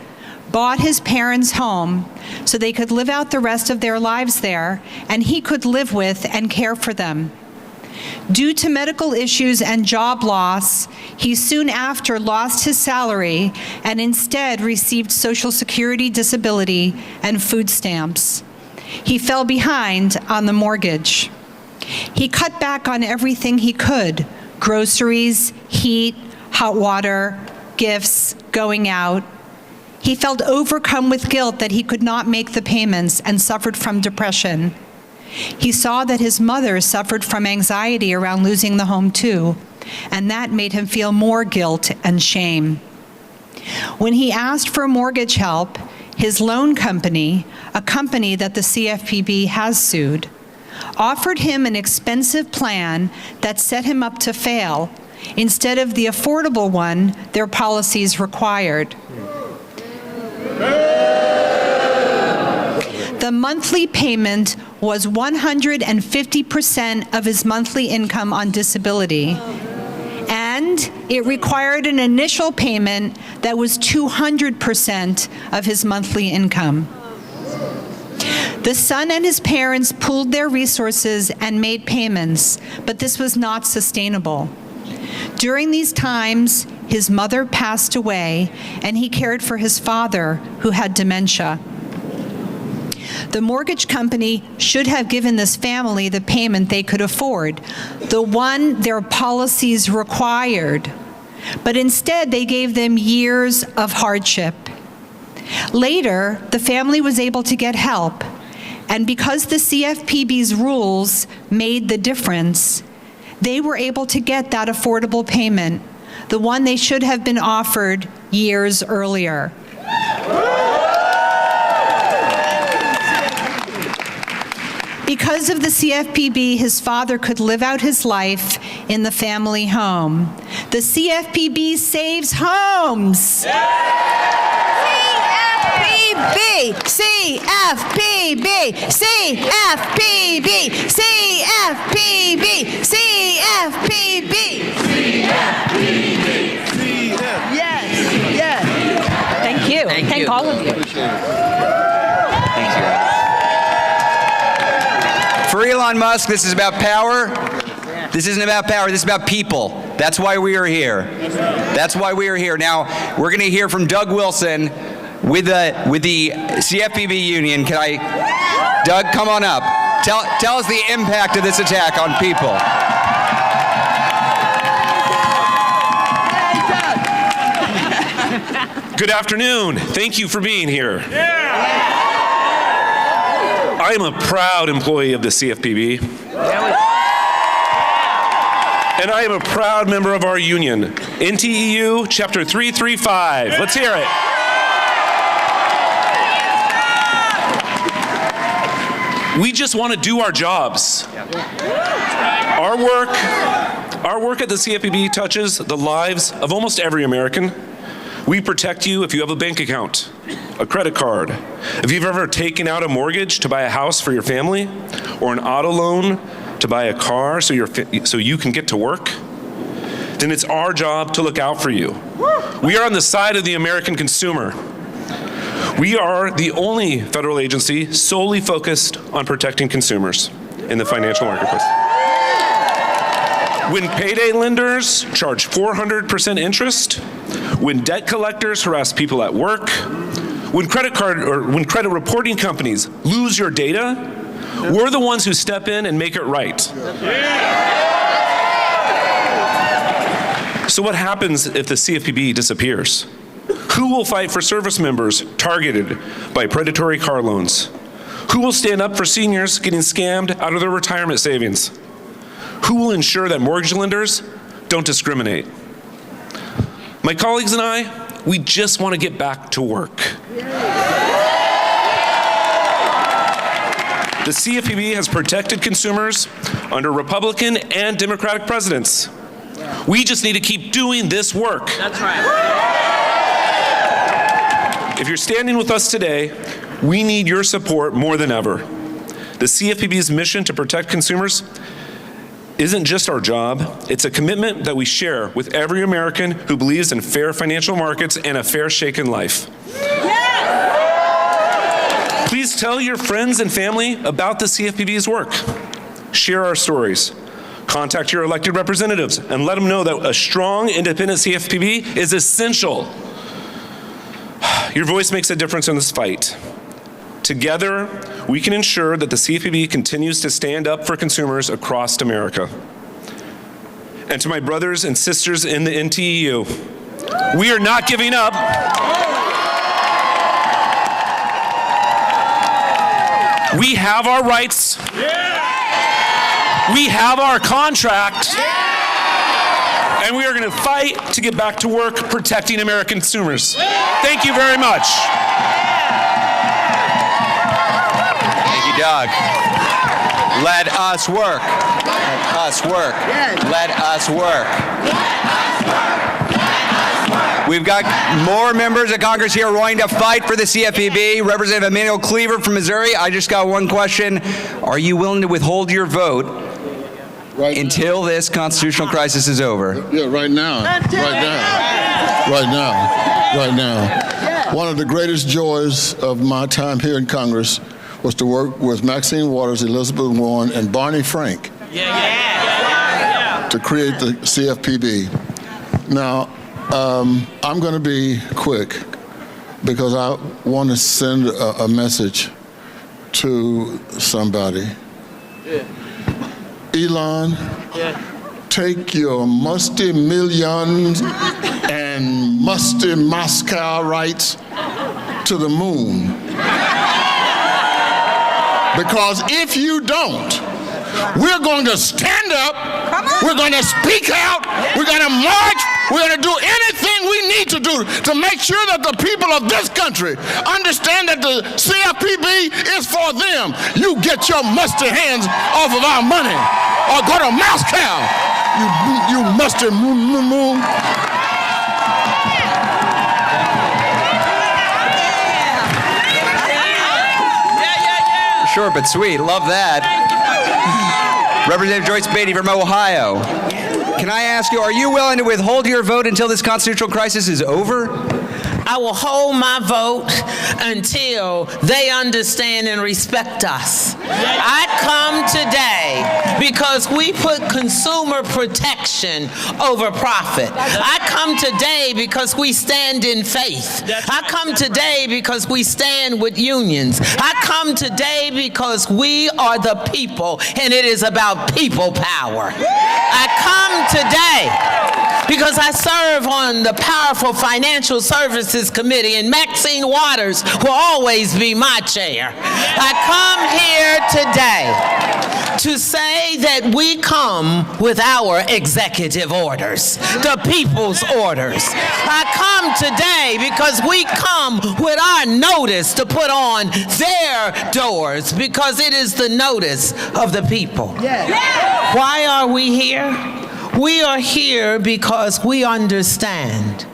bought his parents' home so they could live out the rest of their lives there, and he could live with and care for them. Due to medical issues and job loss, he soon after lost his salary and instead received Social Security disability and food stamps. He fell behind on the mortgage. He cut back on everything he could: groceries, heat, hot water, gifts, going out. He felt overcome with guilt that he could not make the payments and suffered from depression. He saw that his mother suffered from anxiety around losing the home too, and that made him feel more guilt and shame. When he asked for mortgage help, his loan company, a company that the CFPB has sued, offered him an expensive plan that set him up to fail instead of the affordable one their policies required. The monthly payment was 150% of his monthly income on disability, and it required an initial payment that was 200% of his monthly income. The son and his parents pooled their resources and made payments, but this was not sustainable. During these times, his mother passed away, and he cared for his father, who had dementia. The mortgage company should have given this family the payment they could afford, the one their policies required, but instead they gave them years of hardship. Later, the family was able to get help, and because the CFPB's rules made the difference, they were able to get that affordable payment, the one they should have been offered years earlier. Because of the CFPB, his father could live out his life in the family home. The CFPB saves homes. CFPB, CFPB, CFPB, CFPB, CFPB. Yes, yes. Thank you. Thank all of you. Thanks, you. For Elon Musk, this is about power. This isn't about power. This is about people. That's why we are here. That's why we are here. Now, we're going to hear from Doug Wilson, with the CFPB union. Doug, come on up. Tell us the impact of this attack on people. Good afternoon. Thank you for being here. I am a proud employee of the CFPB. And I am a proud member of our union, NTEU Chapter 335. Let's hear it. We just want to do our jobs. Our work at the CFPB touches the lives of almost every American. We protect you if you have a bank account, a credit card, if you've ever taken out a mortgage to buy a house for your family, or an auto loan to buy a car so you can get to work, then it's our job to look out for you. We are on the side of the American consumer. We are the only federal agency solely focused on protecting consumers in the financial marketplace. When payday lenders charge 400% interest, when debt collectors harass people at work, when credit reporting companies lose your data, we're the ones who step in and make it right. So what happens if the CFPB disappears? Who will fight for service members targeted by predatory car loans? Who will stand up for seniors getting scammed out of their retirement savings? Who will ensure that mortgage lenders don't discriminate? My colleagues and I, we just want to get back to work. The CFPB has protected consumers under Republican and Democratic presidents. We just need to keep doing this work. That's right. If you're standing with us today, we need your support more than ever. The CFPB's mission to protect consumers isn't just our job, it's a commitment that we share with every American who believes in fair financial markets and a fair shake in life. Please tell your friends and family about the CFPB's work. Share our stories. Contact your elected representatives and let them know that a strong, independent CFPB is essential. Your voice makes a difference in this fight. Together, we can ensure that the CFPB continues to stand up for consumers across America. And to my brothers and sisters in the NTEU, we are not giving up. We have our rights. We have our contract. And we are going to fight to get back to work protecting American consumers. Thank you very much. Thank you, Doug. Let us work. Let us work. Let us work. We've got more members of Congress here wanting to fight for the CFPB. Representative Emmanuel Cleaver from Missouri. I just got one question. Are you willing to withhold your vote until this constitutional crisis is over? Yeah, right now. Right now. One of the greatest joys of my time here in Congress was to work with Maxine Waters, Elizabeth Warren, and Barney Frank to create the CFPB. Now, I'm going to be quick because I want to send a message to somebody. Elon, take your musty millions and musty Moscow rights to the moon. Because if you don't, we're going to stand up, we're going to speak out, we're going to march, we're going to do anything we need to do to make sure that the people of this country understand that the CFPB is for them. You get your musty hands off of our money or go to Moscow, you musty moon. Short but sweet. Love that. Representative Joyce Beatty from Ohio. Can I ask you, are you willing to withhold your vote until this constitutional crisis is over? I will hold my vote until they understand and respect us. I come today because we put consumer protection over profit. I come today because we stand in faith. I come today because we stand with unions. I come today because we are the people, and it is about people power. I come today because I serve on the powerful Financial Services Committee, and Maxine will always be my chair. I come here today to say that we come with our executive orders, the people's orders. I come today because we come with our notice to put on their doors, because it is the notice of the people. Why are we here? We are here because we understand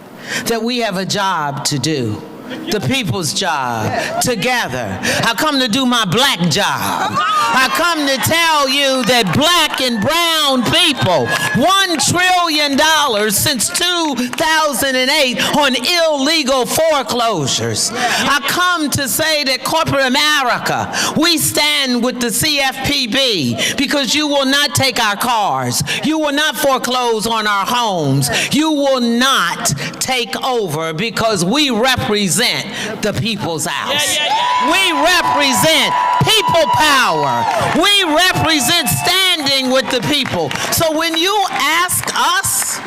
that we have a job to do. The people's job, together. I come to do my black job. I come to tell you that black and brown people, $1 trillion since 2008 on illegal foreclosures. I come to say that corporate America, we stand with the CFPB, because you will not take our cars. You will not foreclose on our homes. You will not take over, because we represent the people's house. We represent people power. We represent standing with the people. So when you ask us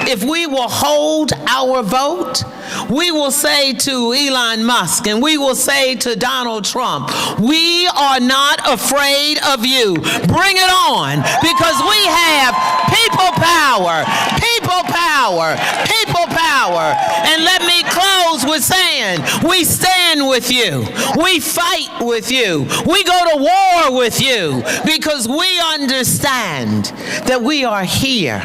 if we will hold our vote, we will say to Elon Musk and we will say to Donald Trump, we are not afraid of you. Bring it on, because we have people power, people power, people power. And let me close with saying, we stand with you. We fight with you. We go to war with you, because we understand that we are here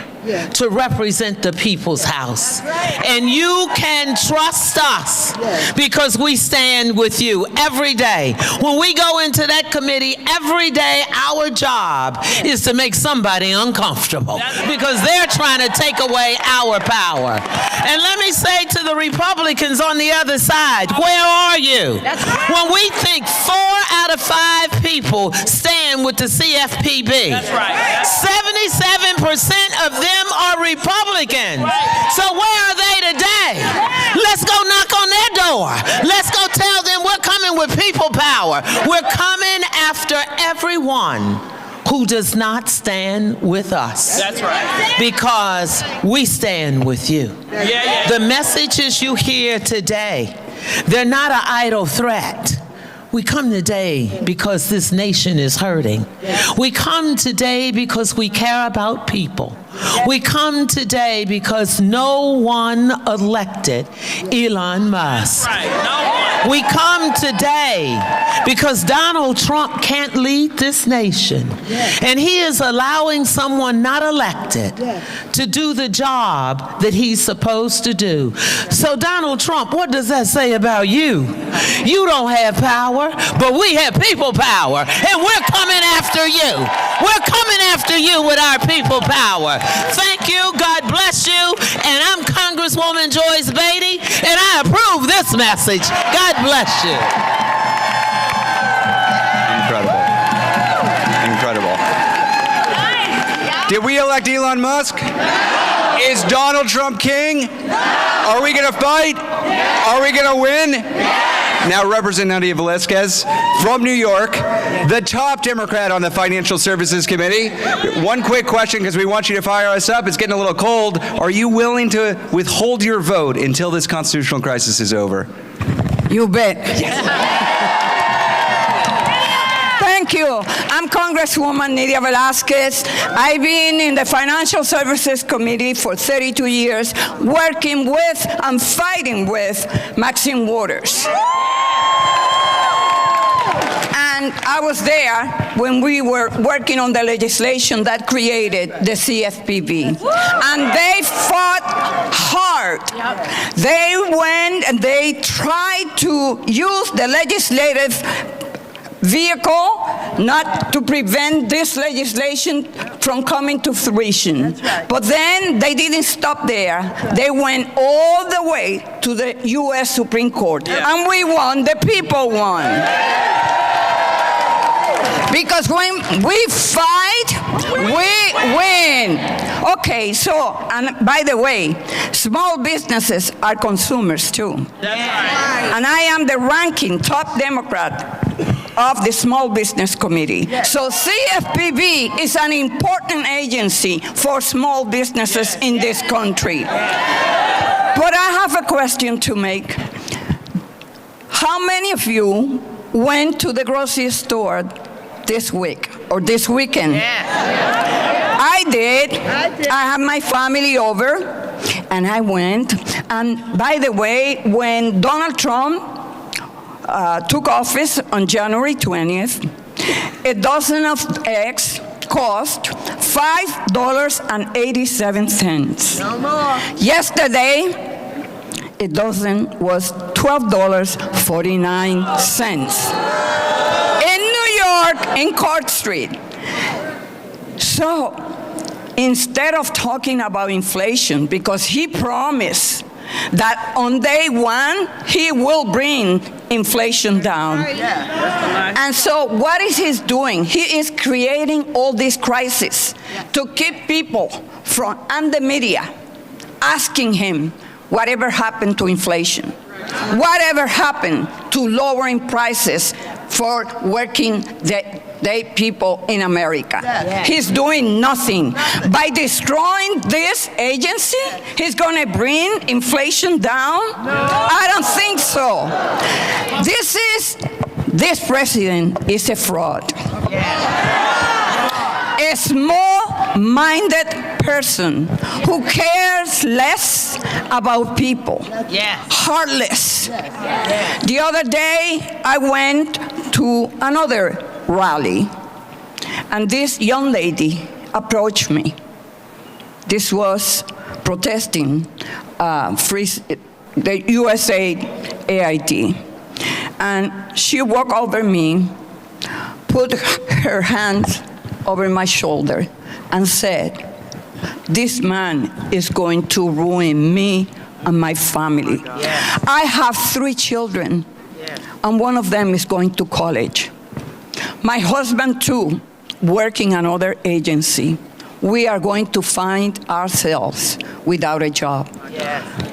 to represent the people's house. And you can trust us, because we stand with you every day. When we go into that committee, every day our job is to make somebody uncomfortable, because they're trying to take away our power. And let me say to the Republicans on the other side, where are you? When we think 4 out of 5 people stand with the CFPB, 77% of them are Republicans. So where are they today? Let's go knock on their door. Let's go tell them we're coming with people power. We're coming after everyone who does not stand with us. That's right. Because we stand with you. The messages you hear today, they're not an idle threat. We come today because this nation is hurting. We come today because we care about people. We come today because no one elected Elon Musk. We come today because Donald Trump can't lead this nation. And he is allowing someone not elected to do the job that he's supposed to do. So Donald Trump, what does that say about you? You don't have power, but we have people power. And we're coming after you. We're coming after you with our people power. Thank you. God bless you. And I'm Congresswoman Joyce Beatty, and I approve this message. God bless you. Incredible. Did we elect Elon Musk? Is Donald Trump king? Are we going to fight? Are we going to win? Now, Representative Velasquez from New York, the top Democrat on the Financial Services Committee. One quick question, because we want you to fire us up. It's getting a little cold. Are you willing to withhold your vote until this constitutional crisis is over? You bet. Thank you. I'm Congresswoman Nydia Velasquez. I've been in the Financial Services Committee for 32 years, working with and fighting with Maxine Waters. And I was there when we were working on the legislation that created the CFPB. And they fought hard. They went and they tried to use the legislative vehicle not to prevent this legislation from coming to fruition. But then they didn't stop there. They went all the way to the U.S. Supreme Court. And we won. The people won. Because when we fight, we win. Okay, so, and by the way, small businesses are consumers too. That's right. And I am the ranking top Democrat of the Small Business Committee. So CFPB is an important agency for small businesses in this country. But I have a question to make. How many of you went to the grocery store this week or this weekend? I did. I had my family over, and I went. And by the way, when Donald Trump took office on January 20th, a dozen of eggs cost $5.87. No more. Yesterday, a dozen was $12.49. In New York, in Court Street. So, instead of talking about inflation, because he promised that on day one, he will bring inflation down. And so what is he doing? He is creating all these crises to keep people from, and the media, asking him, whatever happened to inflation? Whatever happened to lowering prices for working day people in America? He's doing nothing. By destroying this agency, he's going to bring inflation down? I don't think so. This president is a fraud. A small-minded person who cares less about people. Heartless. The other day, I went to another rally, and this young lady approached me. This was protesting the USA AIT. And she walked over me, put her hands over my shoulder, and said, "This man is going to ruin me and my family. I have 3 children, and one of them is going to college. My husband, too, working another agency. We are going to find ourselves without a job."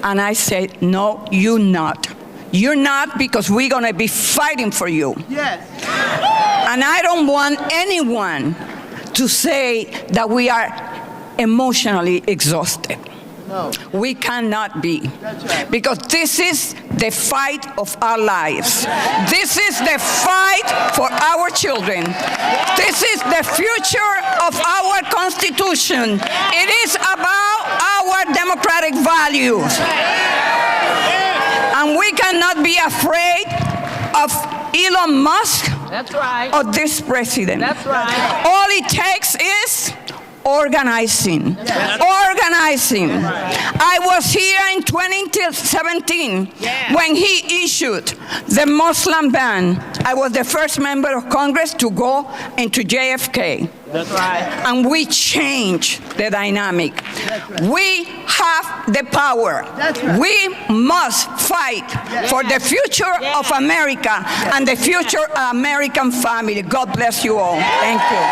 And I said, "No, you're not. You're not, because we're going to be fighting for you." And I don't want anyone to say that we are emotionally exhausted. We cannot be. Because this is the fight of our lives. This is the fight for our children. This is the future of our Constitution. It is about our democratic values. And we cannot be afraid of Elon Musk or this president. All it takes is organizing. Organizing. I was here in 2017 when he issued the Muslim ban. I was the first member of Congress to go into JFK. And we changed the dynamic. We have the power. We must fight for the future of America and the future American family. God bless you all. Thank you.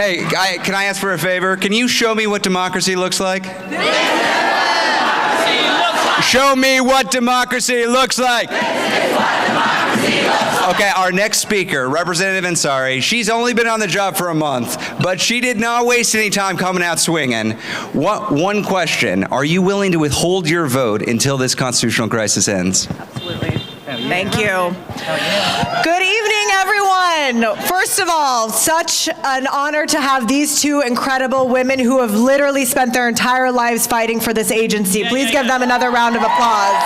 Hey, can I ask for a favor? Can you show me what democracy looks like? Show me what democracy looks like. Okay, our next speaker, Representative Ansari, she's only been on the job for a month, but she did not waste any time coming out swinging. One question, are you willing to withhold your vote until this constitutional crisis ends? Absolutely. Thank you. Good evening, everyone. First of all, such an honor to have these 2 incredible women who have literally spent their entire lives fighting for this agency. Please give them another round of applause.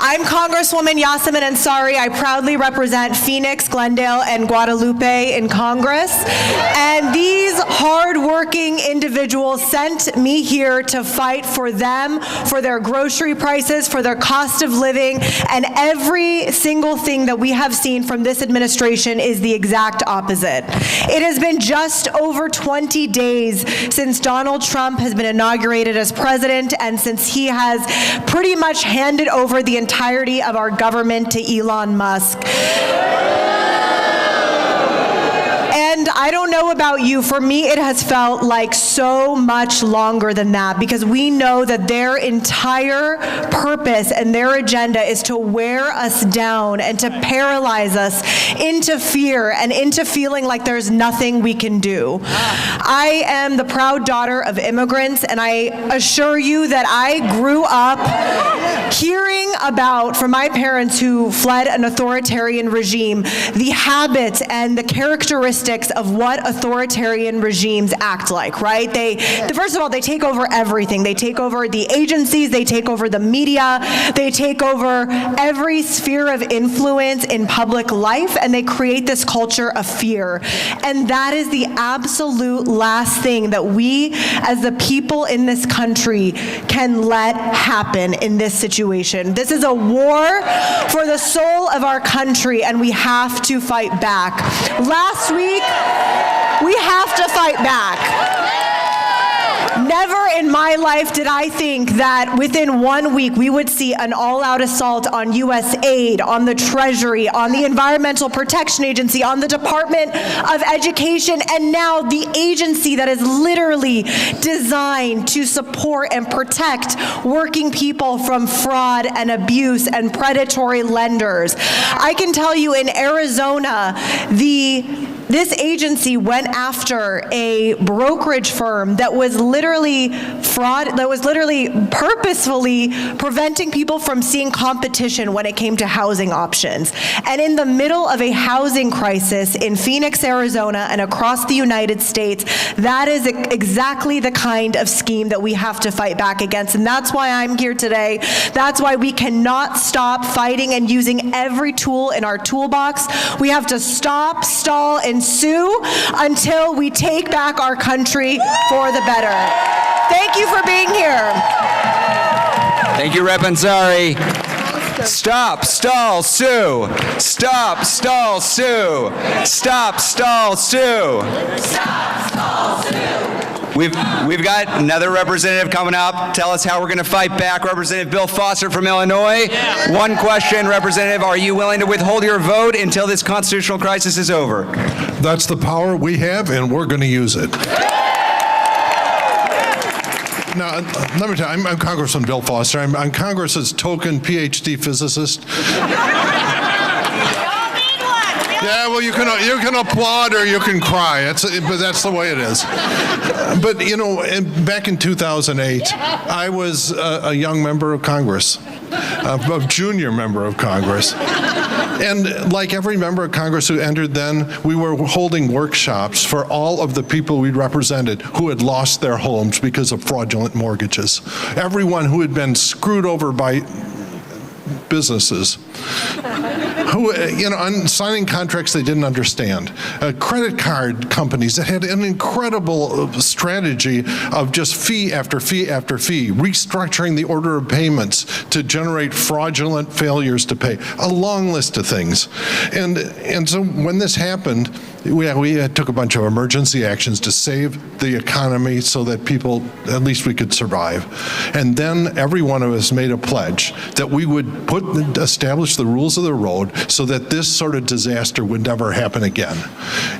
I'm I'm Congresswoman Yasemin Ansari. I proudly represent Phoenix, Glendale, and Guadalupe in Congress. And these hardworking individuals sent me here to fight for them, for their grocery prices, for their cost of living, and every single thing that we have seen from this administration is the exact opposite. It has been just over 20 days since Donald Trump has been inaugurated as president and since he has pretty much handed over the entirety of our government to Elon Musk. And I don't know about you, for me it has felt like so much longer than that, because we know that their entire purpose and their agenda is to wear us down and to paralyze us into fear and into feeling like there's nothing we can do. I am the proud daughter of immigrants, and I assure you that I grew up hearing about, from my parents who fled an authoritarian regime, the habits and the characteristics of what authoritarian regimes act like, right? First of all, they take over everything. They take over the agencies, they take over the media, they take over every sphere of influence in public life, and they create this culture of fear. And that is the absolute last thing that we, as the people in this country, can let happen in this situation. This is a war for the soul of our country, and we have to fight back. Last week, we have to fight back. Never in my life did I think that within 1 week we would see an all-out assault on U.S. aid, on the Treasury, on the Environmental Protection Agency, on the Department of Education, and now the agency that is literally designed to support and protect working people from fraud and abuse and predatory lenders. I can tell you in Arizona, this agency went after a brokerage firm that was literally purposefully preventing people from seeing competition when it came to housing options. And in the middle of a housing crisis in Phoenix, Arizona, and across the United States, that is exactly the kind of scheme that we have to fight back against. And that's why I'm here today. That's why we cannot stop fighting and using every tool in our toolbox. We have to stop, stall, and sue until we take back our country for the better. Thank you for being here. Thank you, Rep. Ansari. Stop, stall, sue. Stop, stall, sue. Stop, stall, sue. Stop, stall, sue. We've got another representative coming up. Tell us how we're going to fight back. Representative Bill Foster from Illinois. Yeah. One question, Representative. Are you willing to withhold your vote until this constitutional crisis is over? That's the power we have, and we're going to use it. Now, let me tell you, I'm Congressman Bill Foster. I'm Congress's token PhD physicist. Yeah, well, you can applaud or you can cry. But that's the way it is. But, you know, back in 2008, I was a young member of Congress, a junior member of Congress. And like every member of Congress who entered then, we were holding workshops for all of the people we represented who had lost their homes because of fraudulent mortgages. Everyone who had been screwed over by businesses who, on signing contracts they didn't understand. Credit card companies that had an incredible strategy of just fee after fee after fee, restructuring the order of payments to generate fraudulent failures to pay. A long list of things. And so when this happened, we took a bunch of emergency actions to save the economy so that people, at least we could survive. And then every one of us made a pledge that we would establish the rules of the road so that this sort of disaster would never happen again.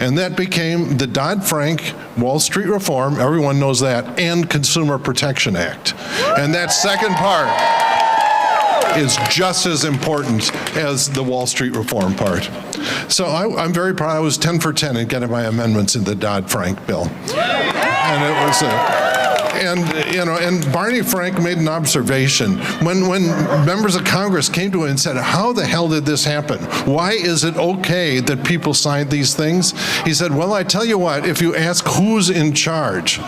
And that became the Dodd-Frank Wall Street Reform, everyone knows that, and Consumer Protection Act. And that second part is just as important as the Wall Street Reform part. So I'm very proud. I was 10 for 10 in getting my amendments in the Dodd-Frank bill. And it was And Barney Frank made an observation when members of Congress came to him and said, "How the hell did this happen? Why is it okay that people signed these things?" He said, "Well, I tell you what. If you ask who's in charge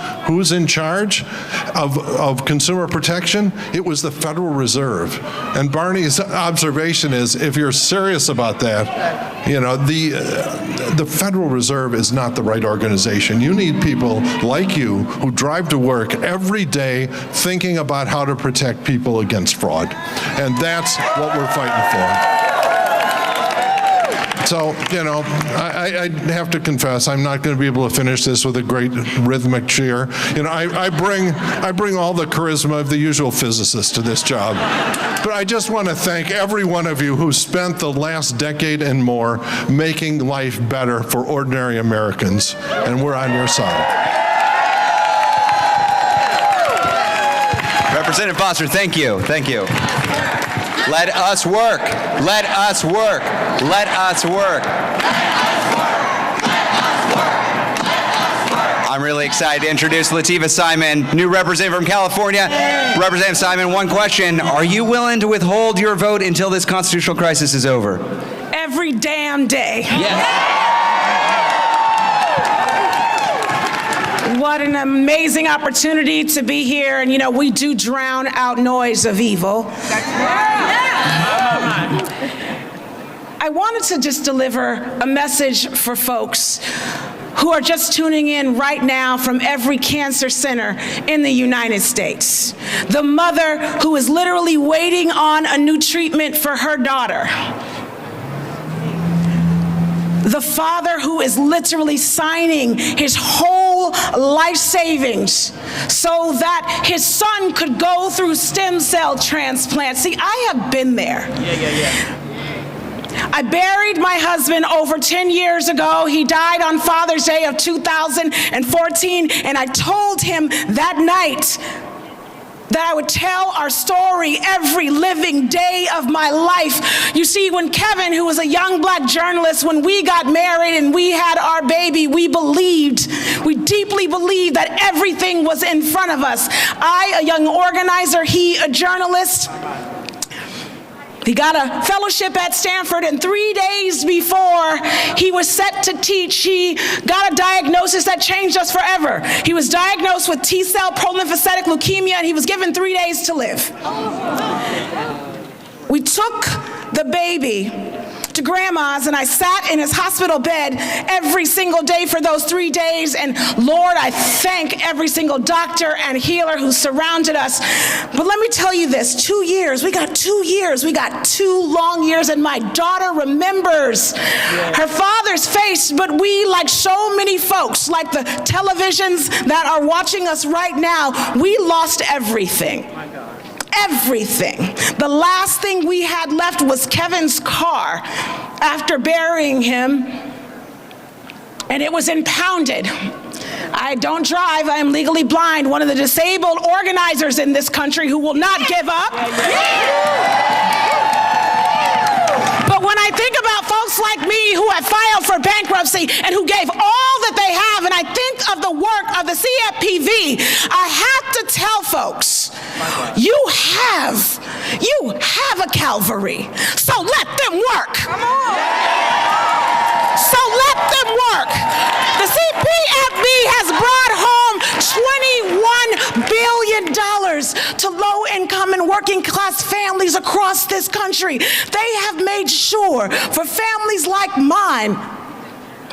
of consumer protection, it was the Federal Reserve." And Barney's observation is, if you're serious about that, the Federal Reserve is not the right organization. You need people like you who drive to work every day thinking about how to protect people against fraud. And that's what we're fighting for. So, I have to confess, I'm not going to be able to finish this with a great rhythmic cheer. I bring all the charisma of the usual physicist to this job. But I just want to thank every one of you who spent the last decade and more making life better for ordinary Americans, and we're on your side. Representative Foster, thank you. Thank you. Let us work. Let us work. Let us work. I'm really excited to introduce Latifah Simon, new representative from California. Representative Simon, one question. Are you willing to withhold your vote until this constitutional crisis is over? Every damn day. Yes. What an amazing opportunity to be here. And we do drown out noise of evil. I wanted to just deliver a message for folks who are just tuning in right now from every cancer center in the United States. The mother who is literally waiting on a new treatment for her daughter. The father who is literally signing his whole life savings so that his son could go through stem cell transplant. See, I have been there. I buried my husband over 10 years ago. He died on Father's Day of 2014, and I told him that night that I would tell our story every living day of my life. You see, when Kevin, who was a young black journalist, when we got married and we had our baby, we deeply believed that everything was in front of us. I, a young organizer, he, a journalist. He got a fellowship at Stanford, and 3 days before he was set to teach, he got a diagnosis that changed us forever. He was diagnosed with T-cell prolymphocytic leukemia, and he was given 3 days to live. We took the baby to grandma's, and I sat in his hospital bed every single day for those 3 days, and Lord, I thank every single doctor and healer who surrounded us. But let me tell you this, 2 years, we got 2 years, we got 2 long years, and my daughter remembers her father's face, but we, like so many folks, like the televisions that are watching us right now, we lost everything. Everything. The last thing we had left was Kevin's car after burying him, and it was impounded. I don't drive, I am legally blind, one of the disabled organizers in this country who will not give up. But when I think about folks like me who have filed for bankruptcy and who gave all that they have, and I think of the work of the CFPB, I have to tell folks, you have a Calvary, so let them work. Come on. So let them work. The CFPB has brought home $21 billion to low-income and working-class families across this country. They have made sure for families like mine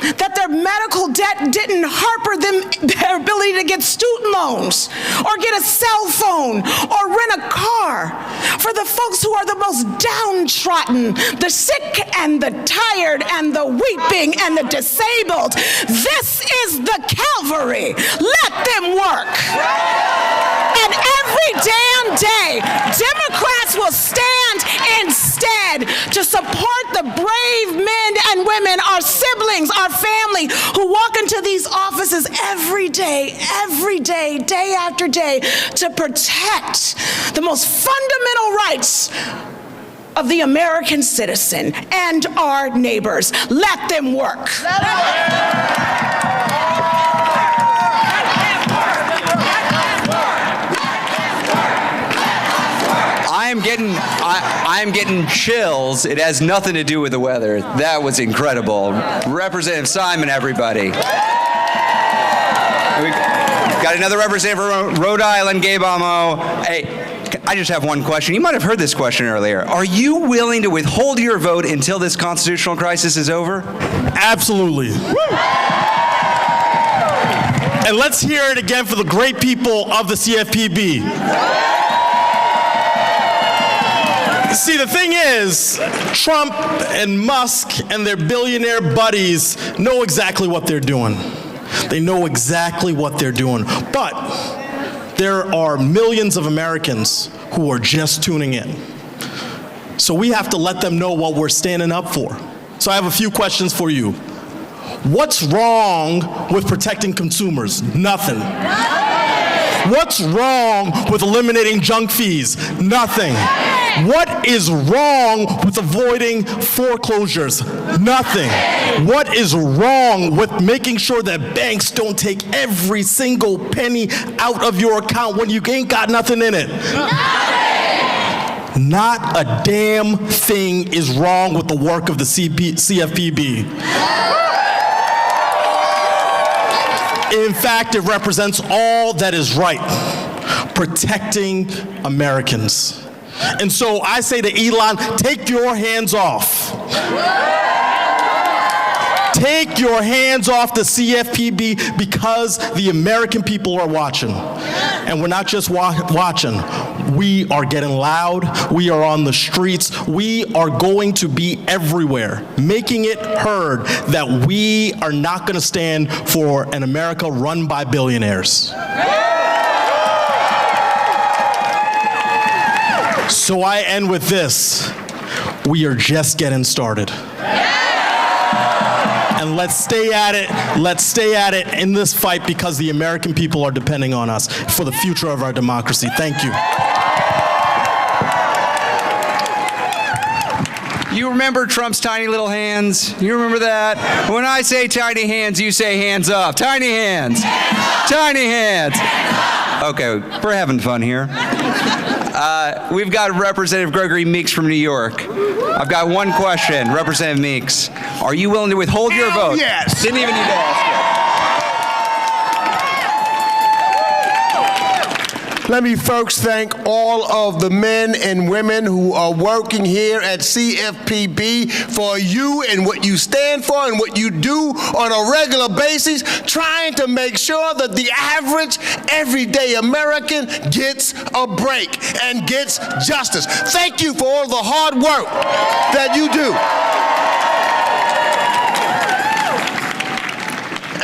that their medical debt didn't harbor their ability to get student loans or get a cell phone or rent a car. For the folks who are the most downtrodden, the sick and the tired and the weeping and the disabled, this is the Calvary. Let them work. And every damn day, Democrats will stand instead to support the brave men and women, our siblings, our family, who walk into these offices every day, day after day, to protect the most fundamental rights of the American citizen and our neighbors. Let them work. I'm getting chills. It has nothing to do with the weather. That was incredible. Representative Simon, everybody. We got another representative from Rhode Island, Gabe Amo. Hey, I just have one question. You might have heard this question earlier. Are you willing to withhold your vote until this constitutional crisis is over? Absolutely. And let's hear it again for the great people of the CFPB. See, the thing is, Trump and Musk and their billionaire buddies know exactly what they're doing. They know exactly what they're doing. But there are millions of Americans who are just tuning in. So we have to let them know what we're standing up for. So I have a few questions for you. What's wrong with protecting consumers? Nothing. What's wrong with eliminating junk fees? Nothing. What is wrong with avoiding foreclosures? Nothing. What is wrong with making sure that banks don't take every single penny out of your account when you ain't got nothing in it? Not a damn thing is wrong with the work of the CFPB. In fact, it represents all that is right, protecting Americans. And so I say to Elon, take your hands off. Take your hands off the CFPB because the American people are watching. And we're not just watching. We are getting loud. We are on the streets. We are going to be everywhere, making it heard that we are not going to stand for an America run by billionaires. So I end with this. We are just getting started. And let's stay at it. Let's stay at it in this fight because the American people are depending on us for the future of our democracy. Thank you. You remember Trump's tiny little hands? You remember that? When I say tiny hands, you say hands up. Tiny hands. Tiny hands. Okay, we're having fun here. We've got Representative Gregory Meeks from New York. I've got one question. Representative Meeks, are you willing to withhold your vote? Yes. Didn't even need to ask Let me first thank all of the men and women who are working here at CFPB for you and what you stand for and what you do on a regular basis, trying to make sure that the average, everyday American gets a break and gets justice. Thank you for all the hard work that you do.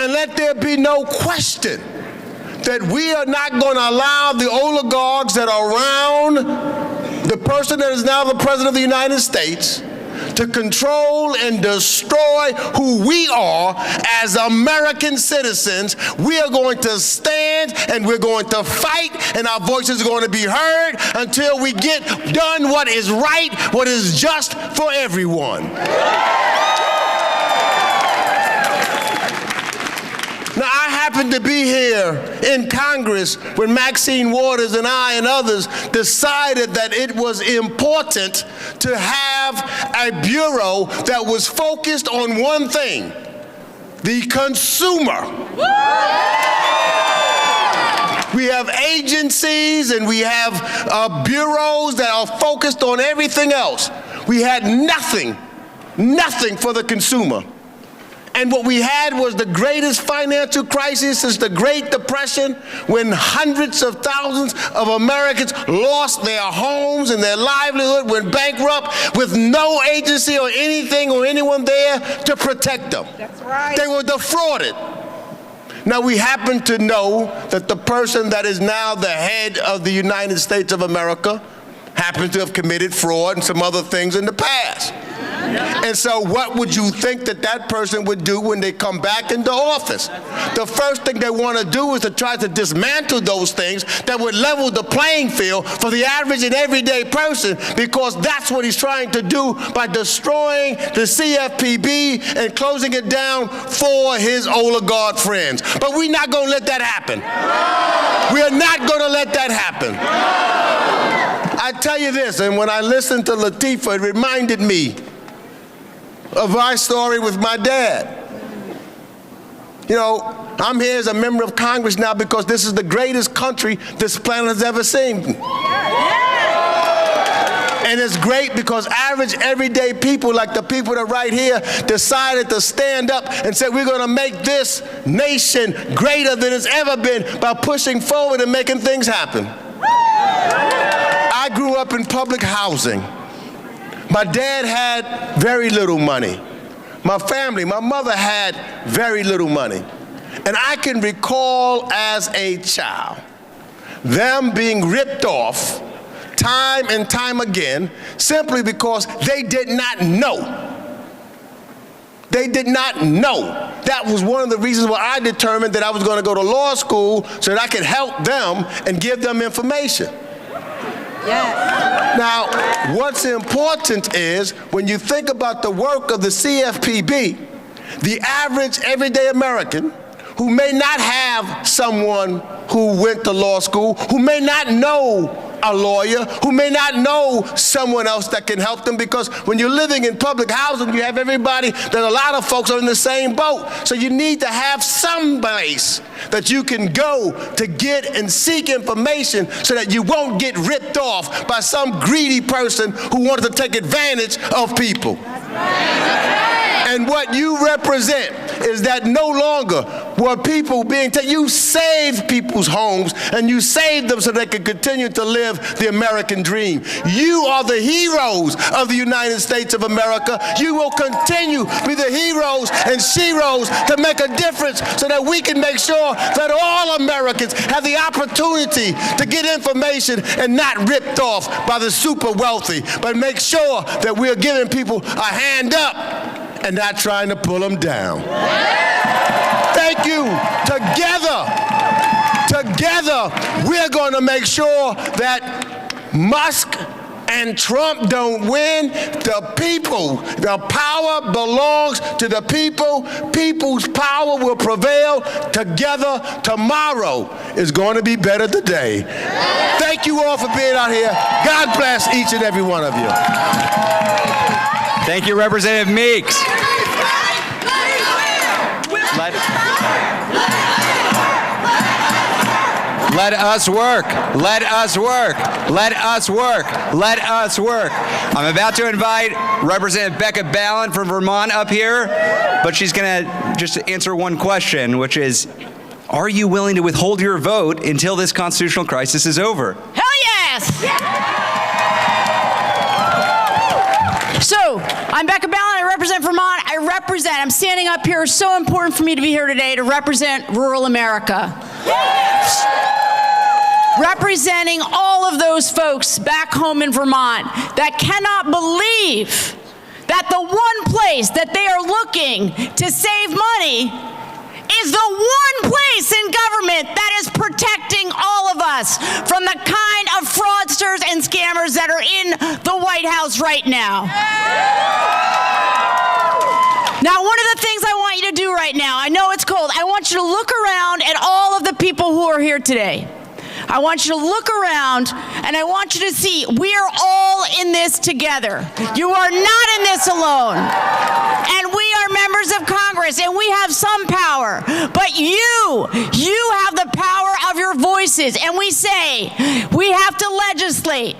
And let there be no question that we are not going to allow the oligarchs that are around the person that is now the President of the United States to control and destroy who we are as American citizens. We are going to stand and we're going to fight, and our voices are going to be heard until we get done what is right, what is just for everyone. Now, I happened to be here in Congress when Maxine Waters and I and others decided that it was important to have a bureau that was focused on one thing: the consumer. We have agencies and we have bureaus that are focused on everything else. We had nothing for the consumer. And what we had was the greatest financial crisis since the Great Depression, when hundreds of thousands of Americans lost their homes and their livelihood, went bankrupt with no agency or anything or anyone there to protect them. That's right. They were defrauded. Now, we happen to know that the person that is now the head of the United States of America happens to have committed fraud and some other things in the past. And so what would you think that that person would do when they come back into office? The first thing they want to do is to try to dismantle those things that would level the playing field for the average and everyday person, because that's what he's trying to do by destroying the CFPB and closing it down for his oligarch friends. But we're not going to let that happen. We are not going to let that happen. I tell you this, and when I listened to Latifah, it reminded me of my story with my dad. You know, I'm here as a member of Congress now because this is the greatest country this planet has ever seen. And it's great because average, everyday people like the people that are right here decided to stand up and say, we're going to make this nation greater than it's ever been by pushing forward and making things happen. I grew up in public housing. My dad had very little money. My family, my mother had very little money. And I can recall as a child them being ripped off time and time again simply because they did not know. They did not know. That was one of the reasons why I determined that I was going to go to law school so that I could help them and give them information. Yes. Now, what's important is when you think about the work of the CFPB, the average everyday American who may not have someone who went to law school, who may not know a lawyer, who may not know someone else that can help them, because when you're living in public housing, you have everybody, that a lot of folks are in the same boat. So you need to have some place that you can go to get and seek information so that you won't get ripped off by some greedy person who wanted to take advantage of people. And what you represent is that no longer were people being taken. You saved people's homes and you saved them so they could continue to live the American dream. You are the heroes of the United States of America. You will continue to be the heroes and sheroes to make a difference so that we can make sure that all Americans have the opportunity to get information and not ripped off by the super wealthy, but make sure that we're giving people a hand up and not trying to pull them down. Thank you. Together, we're going to make sure that Musk and Trump don't win. The people, the power belongs to the people. People's power will prevail. Together, tomorrow is going to be better today. Thank you all for being out here. God bless each and every one of you. Thank you, Representative Meeks. Let us work. Let us work. Let us work. Let us work. I'm about to invite Representative Becca Balin from Vermont up here, but she's going to just answer one question, which is, are you willing to withhold your vote until this constitutional crisis is over? Hell yes! So, I'm Becca Balin, I represent Vermont. I'm standing up here. It's so important for me to be here today to represent rural America. Representing all of those folks back home in Vermont that cannot believe that the one place that they are looking to save money is the one place in government that is protecting all of us from the kind of fraudsters and scammers that are in the White House right now. Now, one of the things I want you to do right now, I know it's cold, I want you to look around at all of the people who are here today. I want you to look around and I want you to see we are all in this together. You are not in this alone. And we are members of Congress and we have some power. But you have the power of your voices. And we say we have to legislate.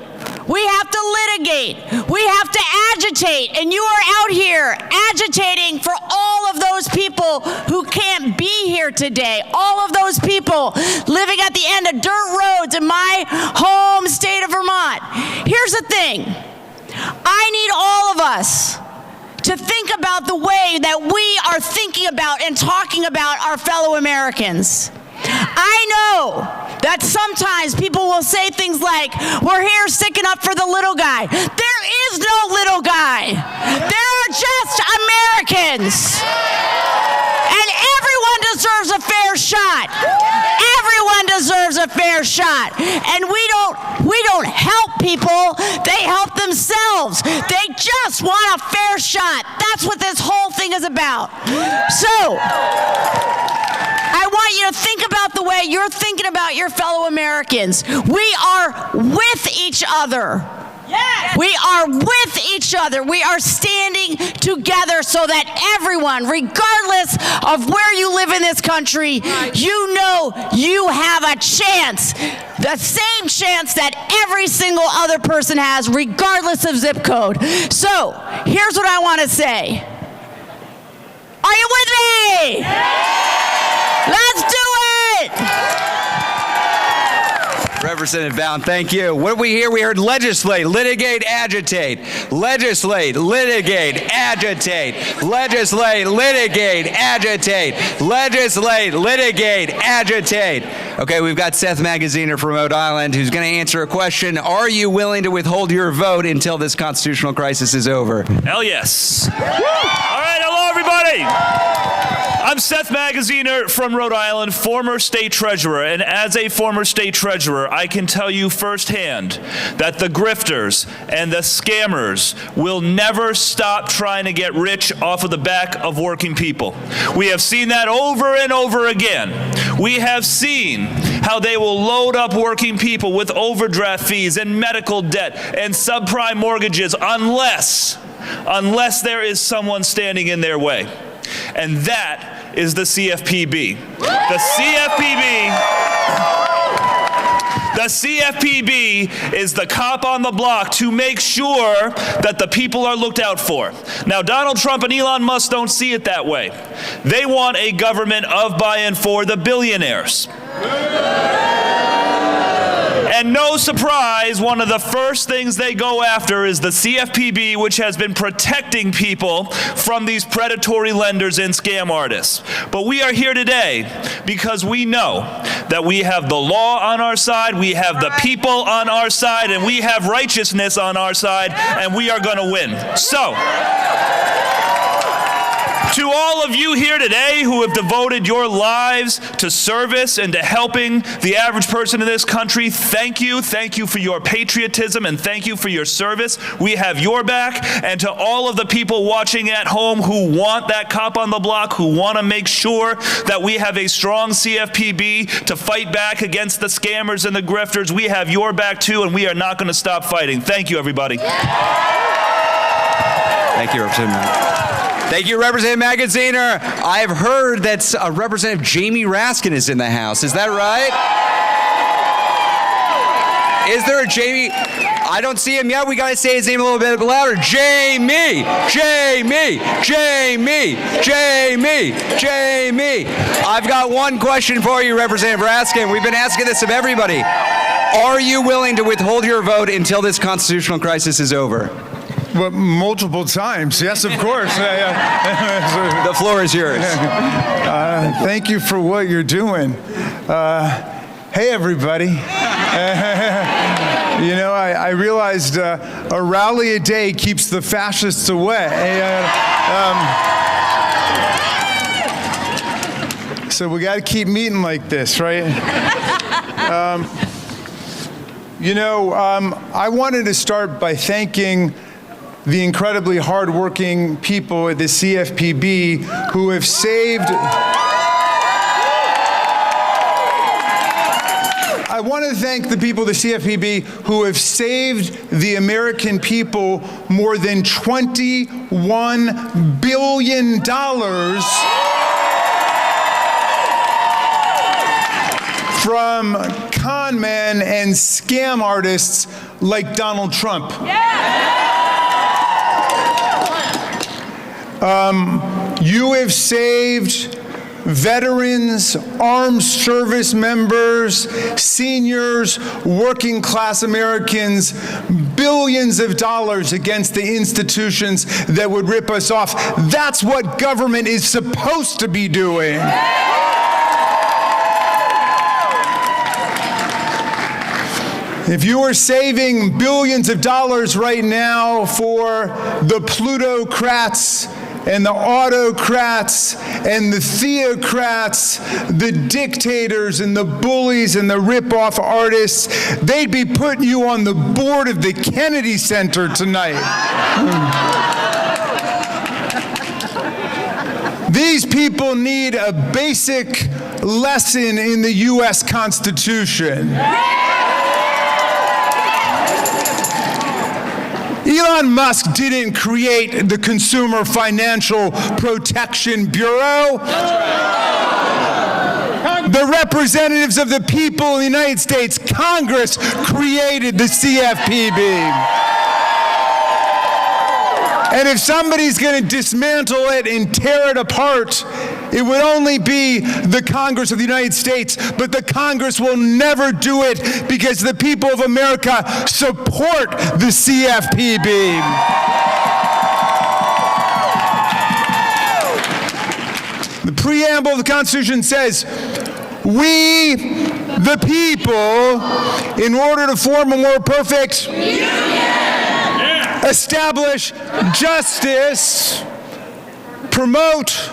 We have to litigate. We have to agitate. And you are out here agitating for all of those people who can't be here today. All of those people living at the end of dirt roads in my home state of Vermont. Here's the thing. I need all of us to think about the way that we are thinking about and talking about our fellow Americans. I know that sometimes people will say things like, we're here sticking up for the little guy. There is no little guy. There are just Americans. And everyone deserves a fair shot. Everyone deserves a fair shot. And we don't help people, they help themselves. They just want a fair shot. That's what this whole thing is about. So, I want you to think about the way you're thinking about your fellow Americans. We are with each other. Yes. We are with each other. We are standing together so that everyone, regardless of where you live in this country, you know you have a chance. The same chance that every single other person has, regardless of zip code. So, here's what I want to say. Are you with me? Let's do it! Representative Bound, thank you. What did we hear? We heard legislate, litigate, agitate. Legislate, litigate, agitate. Legislate, litigate, agitate. Legislate, litigate, agitate. Okay, we've got Seth Magaziner from Rhode Island who's going to answer a question. Are you willing to withhold your vote until this constitutional crisis is over? Hell yes. All right, hello everybody. I'm Seth Magaziner from Rhode Island, former state treasurer, and as a former state treasurer, I can tell you firsthand that the grifters and the scammers will never stop trying to get rich off of the back of working people. We have seen that over and over again. We have seen how they will load up working people with overdraft fees and medical debt and subprime mortgages unless there is someone standing in their way. And that is the CFPB. The CFPB is the cop on the block to make sure that the people are looked out for. Now, Donald Trump and Elon Musk don't see it that way. They want a government of, by, and for the billionaires. And no surprise, one of the first things they go after is the CFPB, which has been protecting people from these predatory lenders and scam artists. But we are here today because we know that we have the law on our side, we have the people on our side, and we have righteousness on our side, and we are going to win. So, to all of you here today who have devoted your lives to service and to helping the average person in this country, thank you. Thank you for your patriotism and thank you for your service. We have your back. And to all of the people watching at home who want that cop on the block, who want to make sure that we have a strong CFPB to fight back against the scammers and the grifters, we have your back too, and we are not going to stop fighting. Thank you, everybody. Thank you, Representative. Thank you, Representative Magaziner. I've heard that Representative Jamie Raskin is in the House. Is that right? Is there a Jamie? I don't see him yet. We got to say his name a little bit louder. Jamie, Jamie, Jamie, Jamie, Jamie. I've got one question for you, Representative Raskin. We've been asking this of everybody. Are you willing to withhold your vote until this constitutional crisis is over? Well, multiple times. Yes, of course. The floor is yours. Thank you for what you're doing. Hey, everybody. I realized a rally a day keeps the fascists away. So we got to keep meeting like this, right? I wanted to start by thanking the incredibly hardworking people at the CFPB who have saved. I want to thank the people of the CFPB who have saved the American people more than $21 billion from con men and scam artists like Donald Trump. You have saved veterans, armed service members, seniors, working class Americans, billions of dollars against the institutions that would rip us off. That's what government is supposed to be doing. If you are saving billions of dollars right now for the plutocrats and the autocrats and the theocrats, the dictators and the bullies and the rip-off artists, they'd be putting you on the board of the Kennedy Center tonight. These people need a basic lesson in the U.S. Constitution. Elon Musk didn't create the Consumer Financial Protection Bureau. The representatives of the people in the United States, Congress, created the CFPB. And if somebody's going to dismantle it and tear it apart, it would only be the Congress of the United States, but the Congress will never do it because the people of America support the CFPB. The preamble of the Constitution says, we, the people, in order to form a more perfect union, establish justice, promote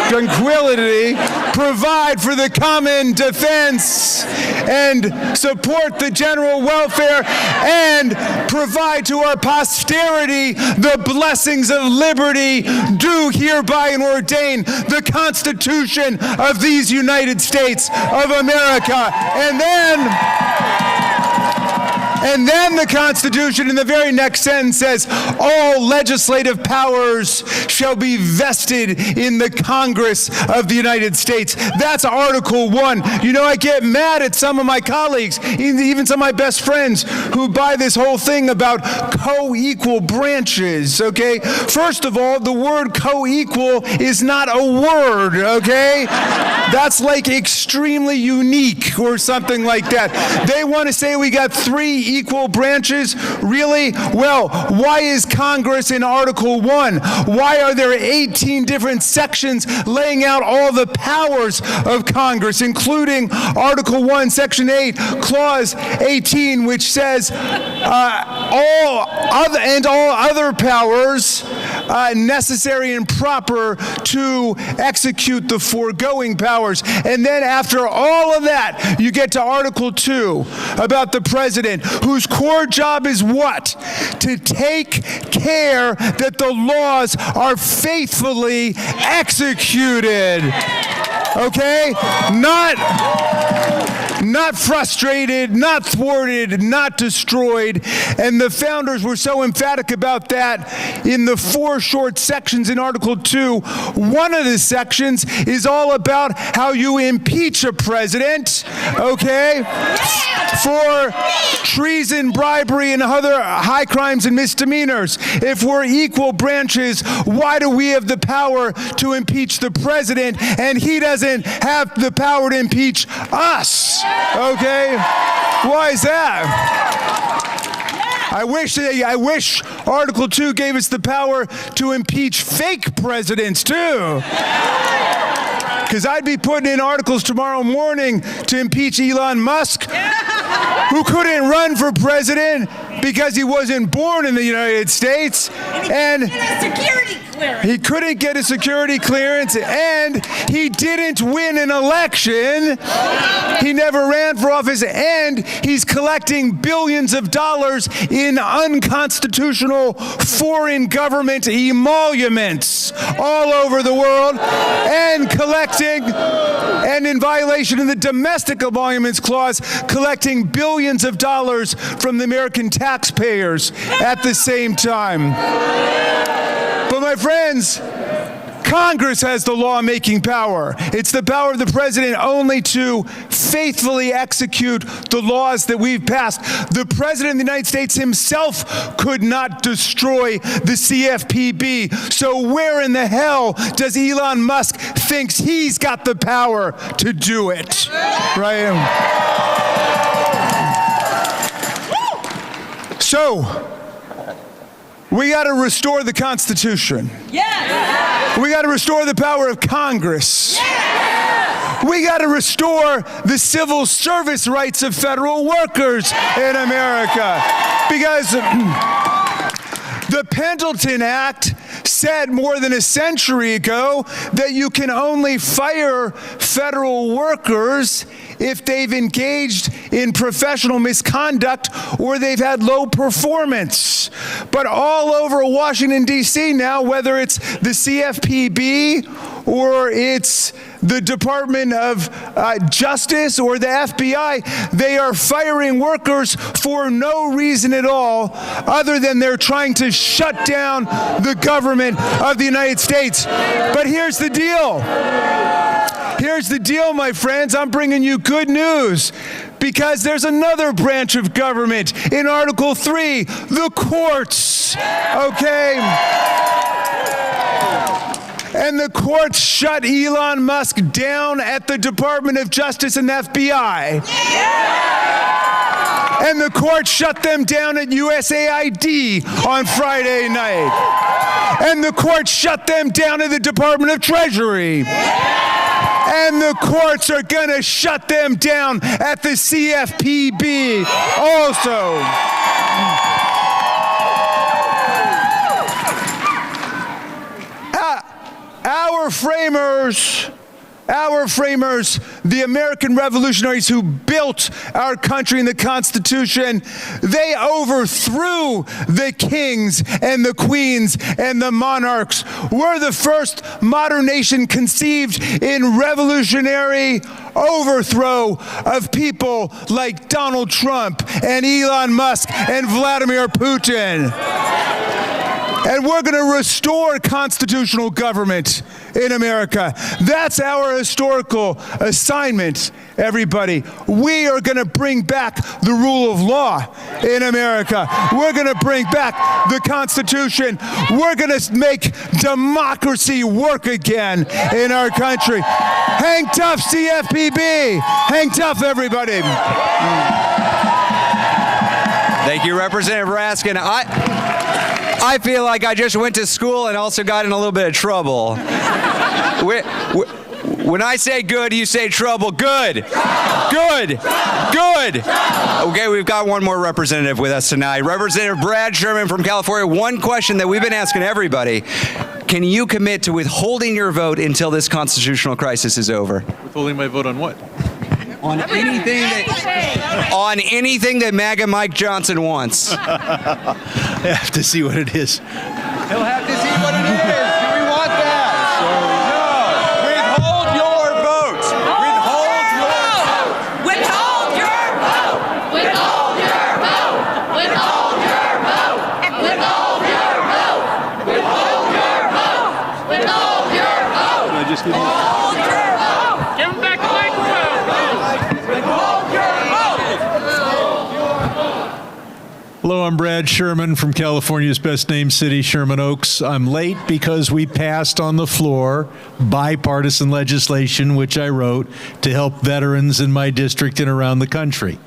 tranquility, provide for the common defense, and support the general welfare, and provide to our posterity the blessings of liberty, do hereby and ordain the Constitution of these United States of America. And then the Constitution in the very next sentence says, all legislative powers shall be vested in the Congress of the United States. That's Article 1. You know, I get mad at some of my colleagues, even some of my best friends, who buy this whole thing about co-equal branches, okay? First of all, the word co-equal is not a word, okay? That's like extremely unique or something like that. They want to say we got 3 equal branches? Really? Well, why is Congress in Article 1? Why are there 18 different sections laying out all the powers of Congress, including Article 1, Section 8, Clause 18, which says all other powers necessary and proper to execute the foregoing powers. And then after all of that, you get to Article 2 about the president, whose core job is what? To take care that the laws are faithfully executed. Okay? Not frustrated, not thwarted, not destroyed. And the founders were so emphatic about that in the 4 short sections in Article 2. One of the sections is all about how you impeach a president, okay, for treason, bribery, and other high crimes and misdemeanors. If we're equal branches, why do we have the power to impeach the president and he doesn't have the power to impeach us? Okay? Why is that? I wish Article 2 gave us the power to impeach fake presidents too. Because I'd be putting in articles tomorrow morning to impeach Elon Musk, who couldn't run for president because he wasn't born in the United States. And he couldn't get a security clearance, and he didn't win an election. He never ran for office, and he's collecting billions of dollars in unconstitutional foreign government emoluments all over the world, and in violation of the Domestic Emoluments Clause, collecting billions of dollars from the American taxpayers at the same time. But my friends, Congress has the law-making power. It's the power of the president only to faithfully execute the laws that we've passed. The president of the United States himself could not destroy the CFPB. So where in the hell does Elon Musk think he's got the power to do it? Right? So, we got to restore the Constitution. Yes. We got to restore the power of Congress. Yes. We got to restore the civil service rights of federal workers in America. Because the Pendleton Act said more than a century ago that you can only fire federal workers if they've engaged in professional misconduct or they've had low performance. But all over Washington, D.C. now, whether it's the CFPB or it's the Department of Justice or the FBI, they are firing workers for no reason at all other than they're trying to shut down the government of the United States. But here's the deal. Here's the deal, my friends. I'm bringing you good news because there's another branch of government in Article 3, the courts. Okay? And the courts shut Elon Musk down at the Department of Justice and FBI. And the courts shut them down at USAID on Friday night. And the courts shut them down at the Department of Treasury. And the courts are going to shut them down at the CFPB also. Our framers, the American revolutionaries who built our country and the Constitution, they overthrew the kings and the queens and the monarchs. We're the first modern nation conceived in revolutionary overthrow of people like Donald Trump and Elon Musk and Vladimir Putin. And we're going to restore constitutional government in America. That's our historical assignment, everybody. We are going to bring back the rule of law in America. We're going to bring back the Constitution. We're going to make democracy work again in our country. Hang tough, CFPB. Hang tough, everybody. Thank you, Representative Raskin. I feel like I just went to school and also got in a little bit of trouble. When I say good, you say trouble. Good. Good. Good. Okay, we've got one more representative with us tonight. Representative Brad Sherman from California. One question that we've been asking everybody. Can you commit to withholding your vote until this constitutional crisis is over? Withholding my vote on what? On anything that MAGA Mike Johnson wants. I have to see what it is. He'll have to see what it is. Do we want that? No. Withhold your vote. Withhold your vote. Withhold your vote. Withhold your vote. Withhold your vote. Withhold your vote. Withhold your vote. Withhold your vote. I just didn't. Withhold your vote. Give him back the microphone. Withhold your vote. Hello, I'm Brad Sherman from California's best named city, Sherman Oaks. I'm late because we passed on the floor bipartisan legislation, which I wrote, to help veterans in my district and around the country.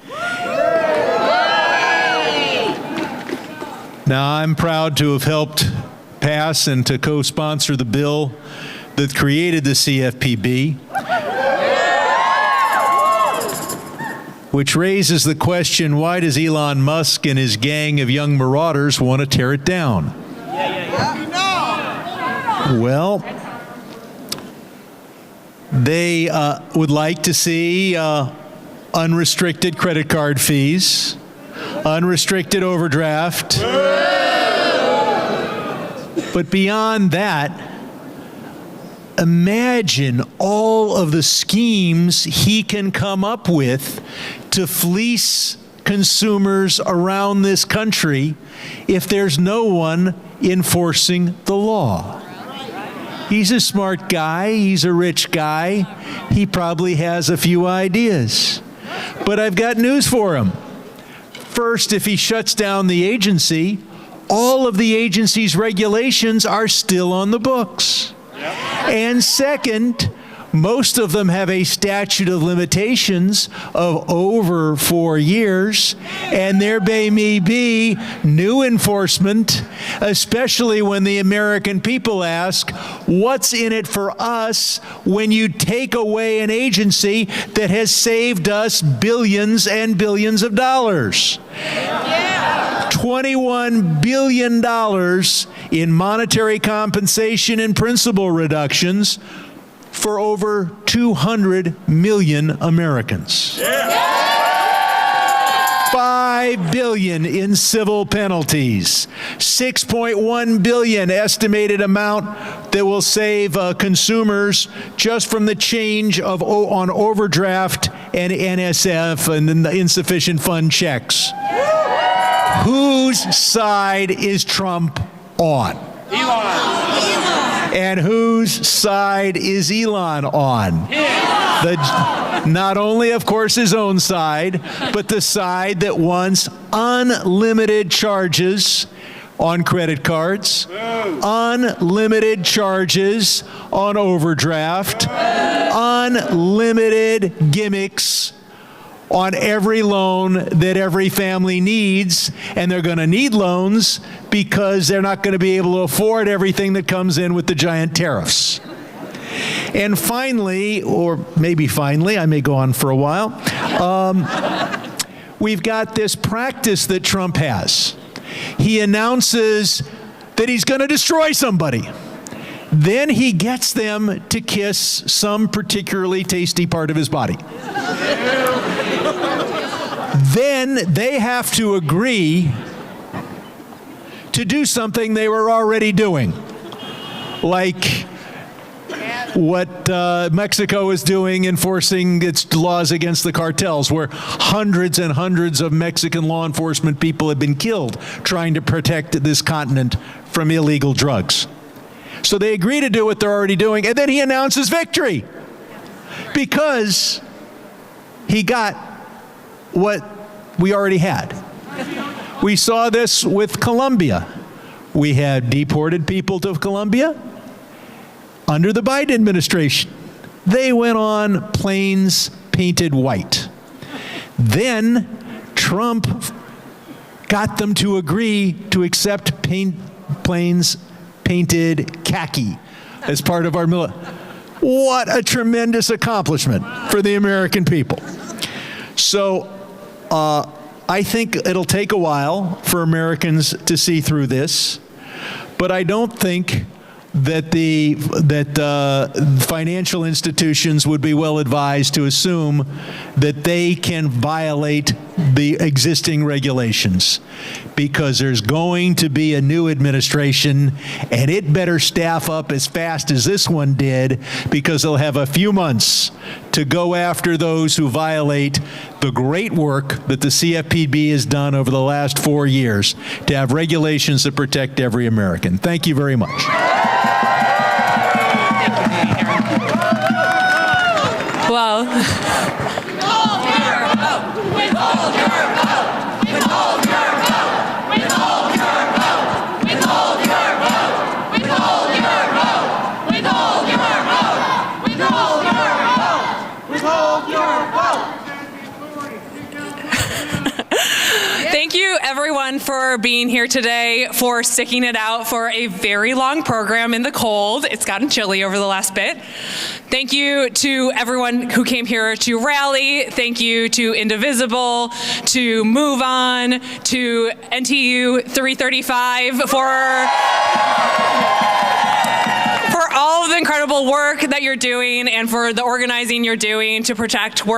Now, I'm proud to have helped pass and to co-sponsor the bill that created the CFPB, which raises the question, why does Elon Musk and his gang of young marauders want to tear it down? Well, they would like to see unrestricted credit card fees, unrestricted overdraft. But beyond that, imagine all of the schemes he can come up with to fleece consumers around this country if there's no one enforcing the law. He's a smart guy. He's a rich guy. He probably has a few ideas. But I've got news for him. First, if he shuts down the agency, all of the agency's regulations are still on the books. And second, most of them have a statute of limitations of over 4 years, and there may be new enforcement, especially when the American people ask, what's in it for us when you take away an agency that has saved us billions and billions of dollars? $21 billion in monetary compensation and principal reductions for over 200 million Americans. $5 billion in civil penalties, $6.1 billion estimated amount that will save consumers just from the change of on overdraft and NSF and the insufficient fund checks. Whose side is Trump on? And whose side is Elon on? Not only, of course, his own side, but the side that wants unlimited charges on credit cards, unlimited charges on overdraft, unlimited gimmicks on every loan that every family needs, and they're going to need loans because they're not going to be able to afford everything that comes in with the giant tariffs. And finally, or maybe finally, I may go on for a while, we've got this practice that Trump has. He announces that he's going to destroy somebody. Then he gets them to kiss some particularly tasty part of his body. Then they have to agree to do something they were already doing, like what Mexico is doing, enforcing its laws against the cartels, where hundreds and hundreds of Mexican law enforcement people have been killed trying to protect this continent from illegal drugs. So they agree to do what they're already doing, and then he announces victory because he got what we already had. We saw this with Colombia. We had deported people to Colombia under the Biden administration. They went on planes painted white. Then Trump got them to agree to accept planes painted khaki as part of our military. What a tremendous accomplishment for the American people. So I think it'll take a while for Americans to see through this, but I don't think that financial institutions would be well advised to assume that they can violate the existing regulations, because there's going to be a new administration, and it better staff up as fast as this one did, because they'll have a few months to go after those who violate the great work that the CFPB has done over the last 4 years to have regulations that protect every American. Thank you very much. Well, withhold your vote! Withhold your vote! Withhold your vote! Withhold your vote! Withhold your vote! Withhold your vote! Withhold your vote! Withhold your vote! Withhold your vote! thank you everyone for being here today, for sticking it out for a very long program in the cold. It's gotten chilly over the last bit. Thank you to everyone who came here to rally. Thank you to Indivisible, to MoveOn, to NTU 335 for all of the incredible work that you're doing and for the organizing you're doing to protect work.